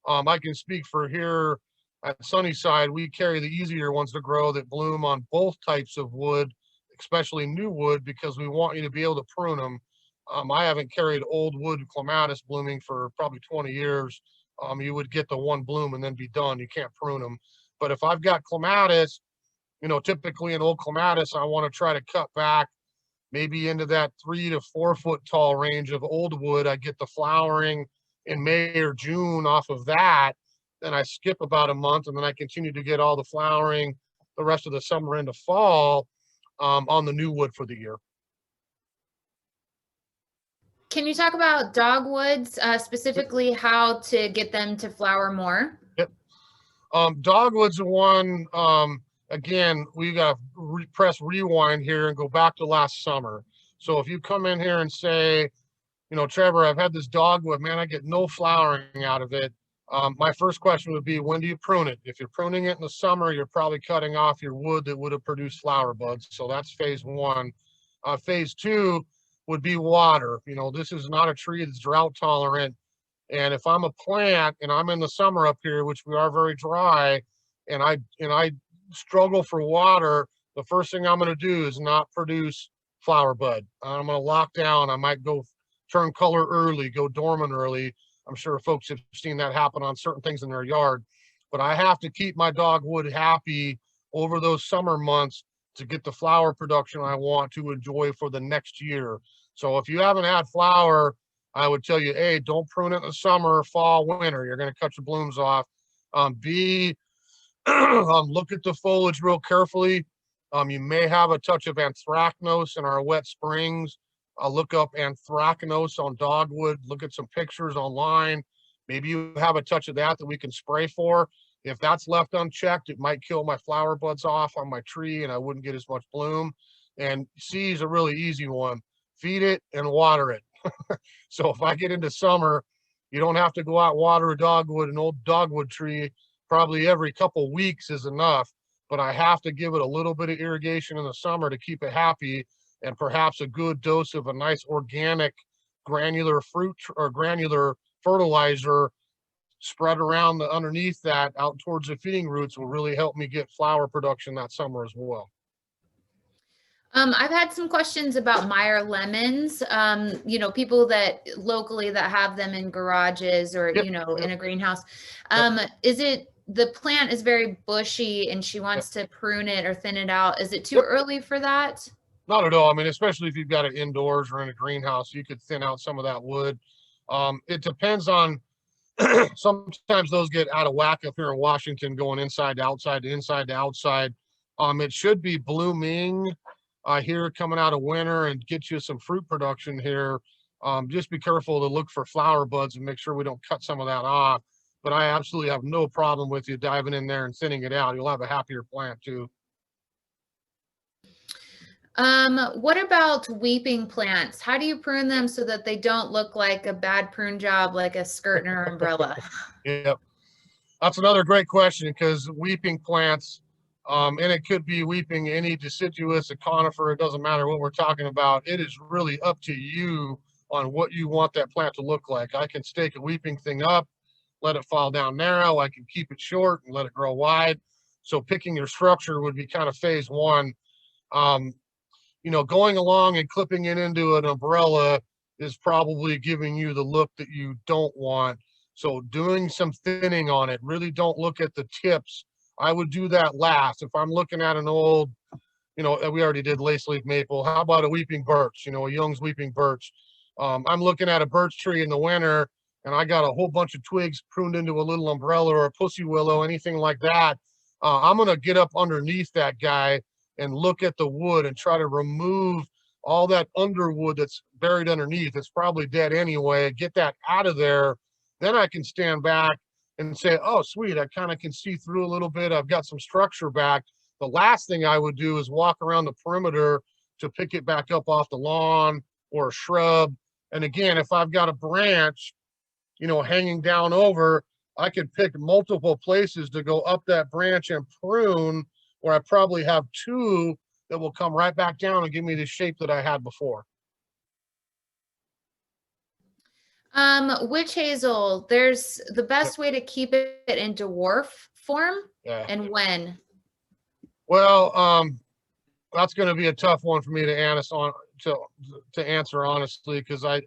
I can speak for here at Sunnyside, we carry the easier ones to grow that bloom on both types of wood, especially new wood, because we want you to be able to prune them. I haven't carried old wood clematis blooming for probably 20 years. You would get the one bloom and then be done. You can't prune them. But if I've got clematis, you know, typically an old clematis, I want to try to cut back maybe into that 3 to 4 foot tall range of old wood. I get the flowering in May or June off of that. Then I skip about a month, and then I continue to get all the flowering the rest of the summer into fall on the new wood for the year. Can you talk about dogwoods, specifically how to get them to flower more? Yep. Dogwood's the one, again, we got to press rewind here and go back to last summer. So if you come in here and say, you know, Trevor, I've had this dogwood, man, I get no flowering out of it. My first question would be, when do you prune it? If you're pruning it in the summer, you're probably cutting off your wood that would have produced flower buds. So that's phase one. Phase two would be water. You know, this is not a tree that's drought tolerant. And if I'm a plant and I'm in the summer up here, which we are very dry, and I struggle for water, the first thing I'm going to do is not produce flower bud. I'm going to lock down. I might go turn color early, go dormant early. I'm sure folks have seen that happen on certain things in their yard. But I have to keep my dogwood happy over those summer months to get the flower production I want to enjoy for the next year. So if you haven't had flower, I would tell you, A, don't prune it in the summer, fall, winter. You're going to cut your blooms off. B, look at the foliage real carefully. You may have a touch of anthracnose in our wet springs. Look up anthracnose on dogwood. Look at some pictures online. Maybe you have a touch of that we can spray for. If that's left unchecked, it might kill my flower buds off on my tree and I wouldn't get as much bloom. And C is a really easy one. Feed it and water it. So if I get into summer, you don't have to go out and water a dogwood, an old dogwood tree. Probably every couple weeks is enough, but I have to give it a little bit of irrigation in the summer to keep it happy, and perhaps a good dose of a nice organic granular fruit or granular fertilizer spread around underneath that out towards the feeding roots will really help me get flower production that summer as well. I've had some questions about Meyer lemons. You know, people that locally that have them in garages or, you know, in a greenhouse. Is it, the plant is very bushy and she wants to prune it or thin it out. Is it too early for that? Not at all. I mean, especially if you've got it indoors or in a greenhouse, you could thin out some of that wood. It depends on, sometimes those get out of whack up here in Washington, going inside to outside to inside to outside. It should be blooming here coming out of winter and get you some fruit production here. Just be careful to look for flower buds and make sure we don't cut some of that off. But I absolutely have no problem with you diving in there and thinning it out. You'll have a happier plant too. What about weeping plants? How do you prune them so that they don't look like a bad prune job, like a skirt or umbrella? Yep. That's another great question, because weeping plants, And it could be weeping, any deciduous, a conifer, it doesn't matter what we're talking about. It is really up to you on what you want that plant to look like. I can stake a weeping thing up, let it fall down narrow. I can keep it short and let it grow wide. So picking your structure would be kind of phase one. You know, going along and clipping it into an umbrella is probably giving you the look that you don't want. So doing some thinning on it, really don't look at the tips. I would do that last. If I'm looking at an old, you know, we already did lace leaf maple. How about a weeping birch, you know, a Young's weeping birch? I'm looking at a birch tree in the winter and I got a whole bunch of twigs pruned into a little umbrella or a pussy willow, anything like that. I'm going to get up underneath that guy and look at the wood and try to remove all that underwood that's buried underneath. It's probably dead anyway. Get that out of there. Then I can stand back and say, oh, sweet, I kind of can see through a little bit. I've got some structure back. The last thing I would do is walk around the perimeter to pick it back up off the lawn or a shrub. And again, if I've got a branch, you know, hanging down over, I could pick multiple places to go up that branch and prune, where I probably have two that will come right back down and give me the shape that I had before. Witch hazel, there's the best way to keep it in dwarf form, Yeah. and when? Well, that's going to be a tough one for me to answer honestly, because I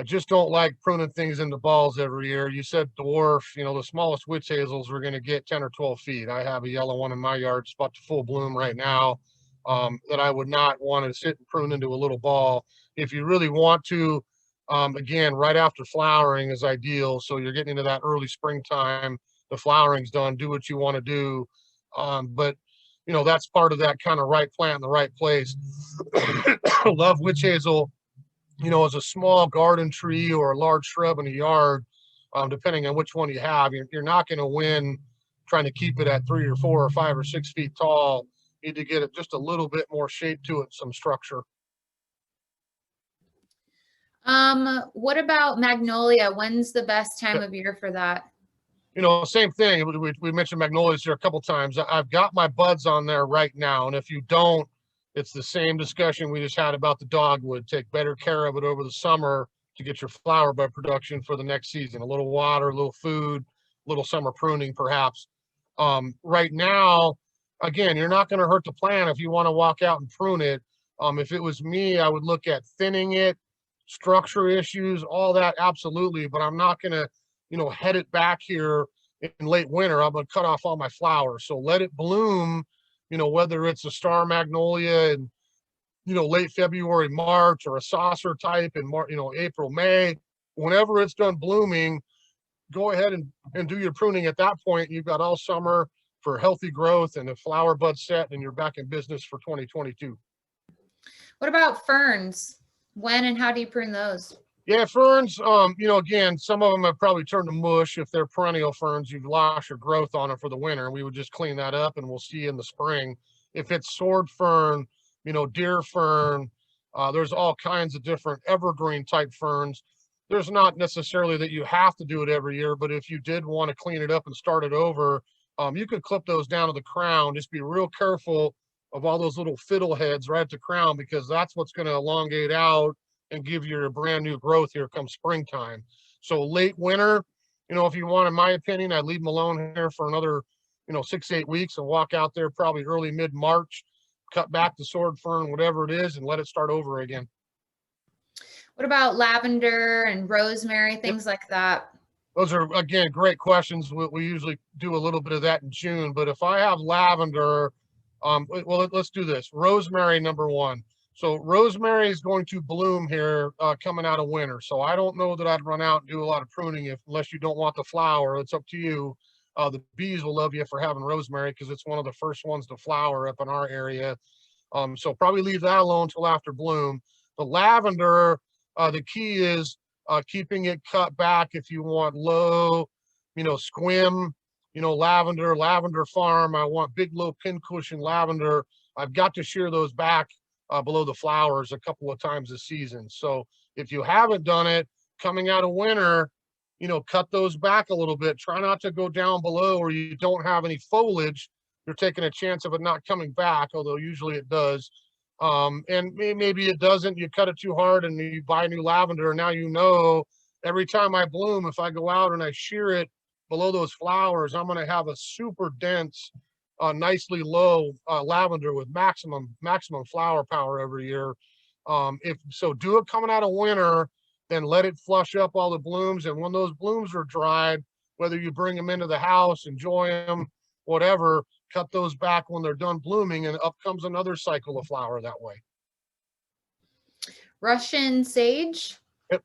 just don't like pruning things into balls every year. You said dwarf, you know, the smallest witch hazels we're going to get 10 or 12 feet. I have a yellow one in my yard, it's about to full bloom right now, that I would not want to sit and prune into a little ball. If you really want to, again, right after flowering is ideal. So you're getting into that early springtime, the flowering's done, do what you want to do. But you know, that's part of that kind of right plant in the right place. Love witch hazel, you know, as a small garden tree or a large shrub in a yard, depending on which one you have. You're not going to win trying to keep it at 3 or 4 or 5 or 6 feet tall. You need to get it just a little bit more shape to it, some structure. What about magnolia? When's the best time of year for that? You know, same thing. We mentioned magnolias here a couple times. I've got my buds on there right now. And if you don't, it's the same discussion we just had about the dogwood. Take better care of it over the summer to get your flower bud production for the next season. A little water, a little food, a little summer pruning perhaps. Right now, again, you're not going to hurt the plant if you want to walk out and prune it. If it was me, I would look at thinning it, structure issues, all that, absolutely. But I'm not going to, you know, head it back here in late winter. I'm going to cut off all my flowers. So let it bloom, you know, whether it's a star magnolia in, you know, late February, March, or a saucer type in March, you know, April, May, whenever it's done blooming, go ahead and do your pruning at that point. You've got all summer for healthy growth and a flower bud set, and you're back in business for 2022. What about ferns? When and how do you prune those? Yeah, ferns, you know, again, some of them have probably turned to mush. If they're perennial ferns, you've lost your growth on them for the winter. We would just clean that up and we'll see in the spring. If it's sword fern, you know, deer fern, there's all kinds of different evergreen type ferns. There's not necessarily that you have to do it every year, but if you did want to clean it up and start it over, you could clip those down to the crown. Just be real careful of all those little fiddle heads right at the crown, because that's what's going to elongate out and give you a brand new growth here come springtime. So late winter, you know, if you want, in my opinion, I'd leave them alone here for another, you know, 6 to 8 weeks and walk out there probably early mid-March, cut back the sword fern, whatever it is, and let it start over again. What about lavender and rosemary, things like that? Those are, again, great questions. We usually do a little bit of that in June, but if I have lavender, well, let's do this. Rosemary, number one. So rosemary is going to bloom here coming out of winter. So I don't know that I'd run out and do a lot of pruning unless you don't want the flower. It's up to you. The bees will love you for having rosemary because it's one of the first ones to flower up in our area. So probably leave that alone until after bloom. The lavender, the key is keeping it cut back if you want low, you know, squim, you know, lavender farm. I want big, low pincushion lavender. I've got to shear those back below the flowers a couple of times this season. So if you haven't done it coming out of winter, you know, cut those back a little bit. Try not to go down below where you don't have any foliage, you're taking a chance of it not coming back, although usually it does. And maybe it doesn't, you cut it too hard and you buy new lavender, and now you know every time I bloom, if I go out and I shear it below those flowers, I'm going to have a super dense, nicely low lavender with maximum flower power every year. If so, do it coming out of winter, then let it flush up all the blooms. And when those blooms are dried, whether you bring them into the house, enjoy them, whatever, cut those back when they're done blooming, and up comes another cycle of flower that way. Russian sage? Yep.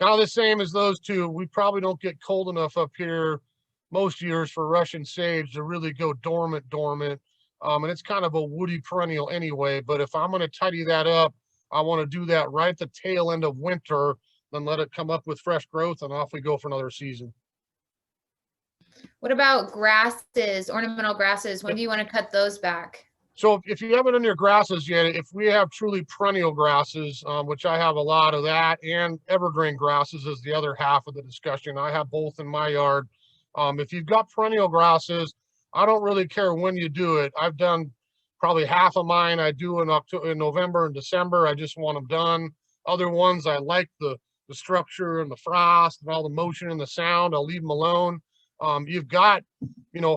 Kind of the same as those two. We probably don't get cold enough up here most years for Russian sage to really go dormant. And it's kind of a woody perennial anyway, but if I'm going to tidy that up, I want to do that right at the tail end of winter, then let it come up with fresh growth, and off we go for another season. What about grasses, ornamental grasses? When do you want to cut those back? So if you haven't done your grasses yet, if we have truly perennial grasses, which I have a lot of that, and evergreen grasses is the other half of the discussion. I have both in my yard. If you've got perennial grasses, I don't really care when you do it. I've done probably half of mine I do in October, in November and December. I just want them done. Other ones, I like the structure and the frost and all the motion and the sound. I'll leave them alone. You've got,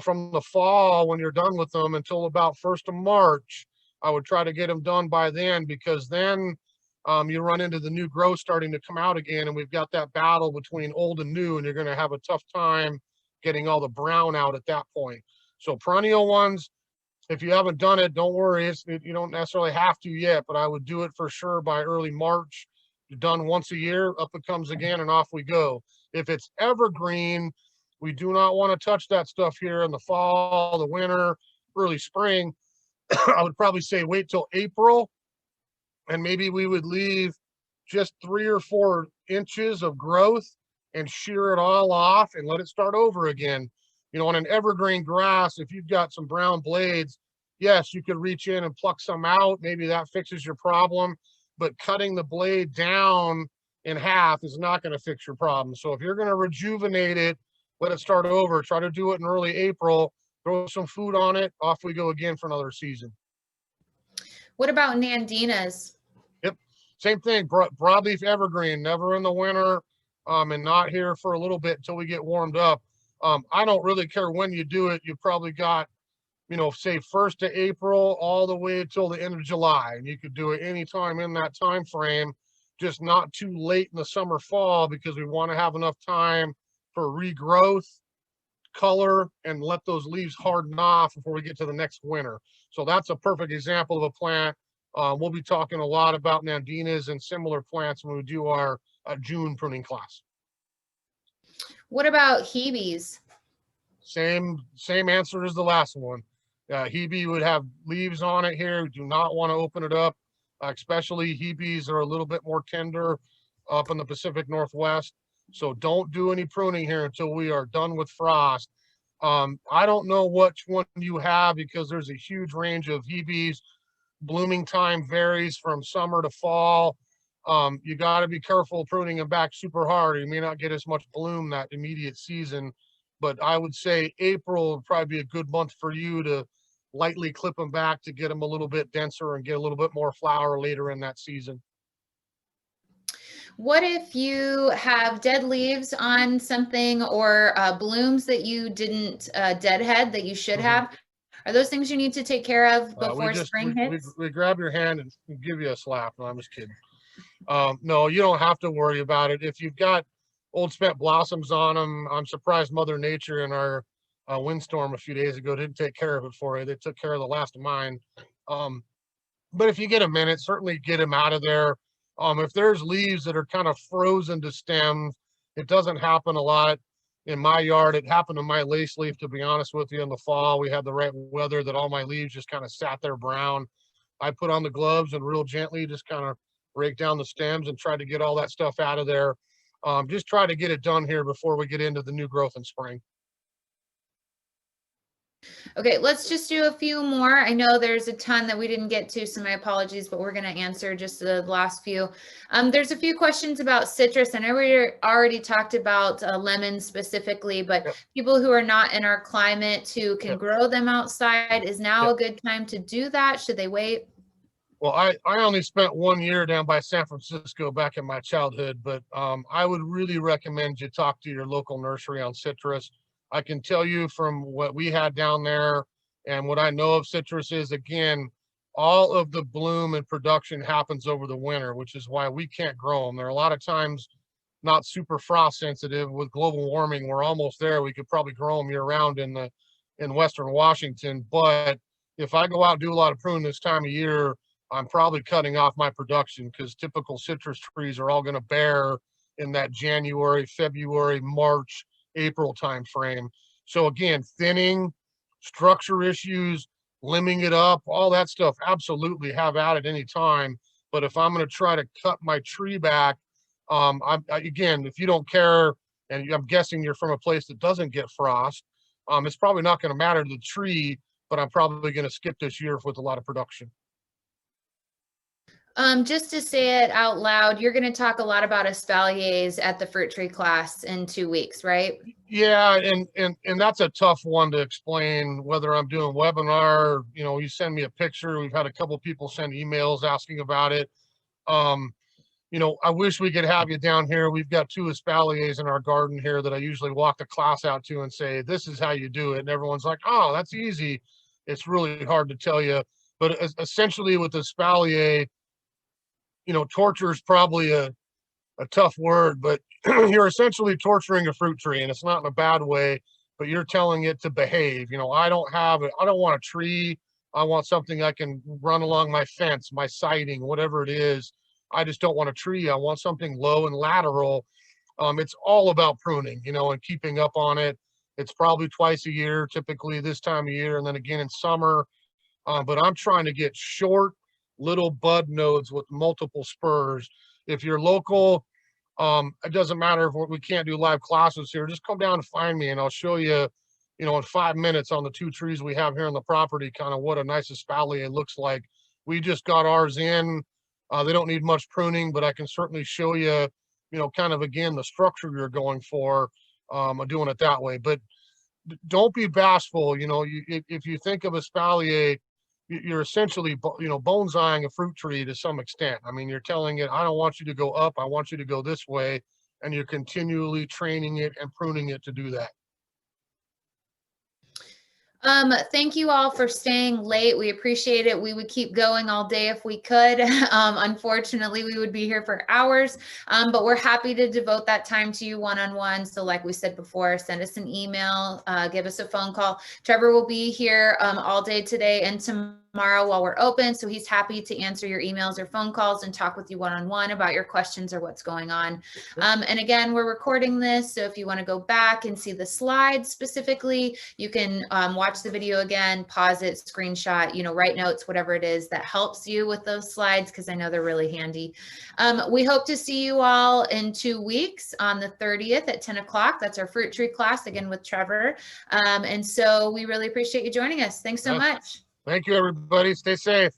from the fall when you're done with them until about 1st of March, I would try to get them done by then, because then you run into the new growth starting to come out again, and we've got that battle between old and new, and you're going to have a tough time getting all the brown out at that point. So perennial ones, if you haven't done it, don't worry. You don't necessarily have to yet, but I would do it for sure by early March. You're done once a year, up it comes again, and off we go. If it's evergreen, we do not want to touch that stuff here in the fall, the winter, early spring. I would probably say wait till April, and maybe we would leave just 3 or 4 inches of growth and shear it all off and let it start over again. On an evergreen grass, if you've got some brown blades, yes, you could reach in and pluck some out. Maybe that fixes your problem, but cutting the blade down in half is not going to fix your problem. So if you're going to rejuvenate it, let it start over. Try to do it in early April, throw some food on it, off we go again for another season. What about nandinas? Yep, same thing, broadleaf evergreen, never in the winter, and not here for a little bit until we get warmed up. I don't really care when you do it. You probably got, say 1st of April all the way until the end of July, and you could do it anytime in that time frame, just not too late in the summer, fall, because we want to have enough time for regrowth, color, and let those leaves harden off before we get to the next winter. So that's a perfect example of a plant. We'll be talking a lot about nandinas and similar plants when we do our June pruning class. What about hebes? Same answer as the last one. Hebe would have leaves on it here. We do not want to open it up, especially hebes are a little bit more tender up in the Pacific Northwest. So don't do any pruning here until we are done with frost. I don't know which one you have, because there's a huge range of hebes. Blooming time varies from summer to fall. You got to be careful pruning them back super hard. You may not get as much bloom that immediate season, but I would say April would probably be a good month for you to lightly clip them back to get them a little bit denser and get a little bit more flower later in that season. What if you have dead leaves on something, or blooms that you didn't deadhead that you should have? Are those things you need to take care of before spring hits? We grab your hand and give you a slap. No, I'm just kidding. No, you don't have to worry about it. If you've got old spent blossoms on them, I'm surprised Mother Nature in our windstorm a few days ago didn't take care of it for you. They took care of the last of mine. But if you get a minute, certainly get them out of there. If there's leaves that are kind of frozen to stems, it doesn't happen a lot in my yard. It happened to my lace leaf, to be honest with you, in the fall. We had the right weather that all my leaves just kind of sat there brown. I put on the gloves and real gently just kind of rake down the stems and try to get all that stuff out of there. Just try to get it done here before we get into the new growth in spring. Okay, let's just do a few more. I know there's a ton that we didn't get to, so my apologies, but we're going to answer just the last few. There's a few questions about citrus. I know we already talked about lemons specifically, but Yep. people who are not in our climate who can Yep. grow them outside, is now Yep. a good time to do that? Should they wait? Well, I only spent 1 year down by San Francisco back in my childhood, but I would really recommend you talk to your local nursery on citrus. I can tell you from what we had down there and what I know of citrus is, again, all of the bloom and production happens over the winter, which is why we can't grow them. They're a lot of times not super frost sensitive. With global warming, we're almost there. We could probably grow them year round in Western Washington. But if I go out and do a lot of pruning this time of year, I'm probably cutting off my production because typical citrus trees are all going to bear in that January, February, March, April timeframe. So again, thinning, structure issues, limbing it up, all that stuff, absolutely have at it any time. But if I'm going to try to cut my tree back, again, if you don't care, and I'm guessing you're from a place that doesn't get frost, it's probably not going to matter to the tree, but I'm probably going to skip this year with a lot of production. Just to say it out loud, you're going to talk a lot about espaliers at the fruit tree class in 2 weeks, right? Yeah, and that's a tough one to explain, whether I'm doing webinar, you send me a picture. We've had a couple people send emails asking about it. I wish we could have you down here. We've got 2 espaliers in our garden here that I usually walk the class out to and say, this is how you do it. And everyone's like, oh, that's easy. It's really hard to tell you. But essentially with espalier, torture is probably a tough word, but you're essentially torturing a fruit tree, and it's not in a bad way, but you're telling it to behave. I don't want a tree. I want something I can run along my fence, my siding, whatever it is. I just don't want a tree. I want something low and lateral. It's all about pruning, and keeping up on it. It's probably twice a year, typically this time of year, and then again in summer. But I'm trying to get short little bud nodes with multiple spurs. If you're local, it doesn't matter if we can't do live classes here. Just come down and find me, and I'll show you, in 5 minutes on the 2 trees we have here on the property, kind of what a nice espalier looks like. We just got ours in. They don't need much pruning, but I can certainly show you, kind of again the structure you're going for, doing it that way. But don't be bashful. If you think of espalier, you're essentially, bonsaiing a fruit tree to some extent. I mean, you're telling it, I don't want you to go up, I want you to go this way, and you're continually training it and pruning it to do that. Thank you all for staying late. We appreciate it. We would keep going all day if we could. Unfortunately, we would be here for hours, but we're happy to devote that time to you one-on-one. So like we said before, send us an email, give us a phone call. Trevor will be here all day today and tomorrow while we're open. So he's happy to answer your emails or phone calls and talk with you one-on-one about your questions or what's going on. And again, we're recording this. So if you want to go back and see the slides specifically, you can watch the video again, pause it, screenshot, write notes, whatever it is that helps you with those slides, because I know they're really handy. We hope to see you all in 2 weeks on the 30th at 10 o'clock. That's our fruit tree class again with Trevor. And so we really appreciate you joining us. Thanks so much. Thank you, everybody. Stay safe.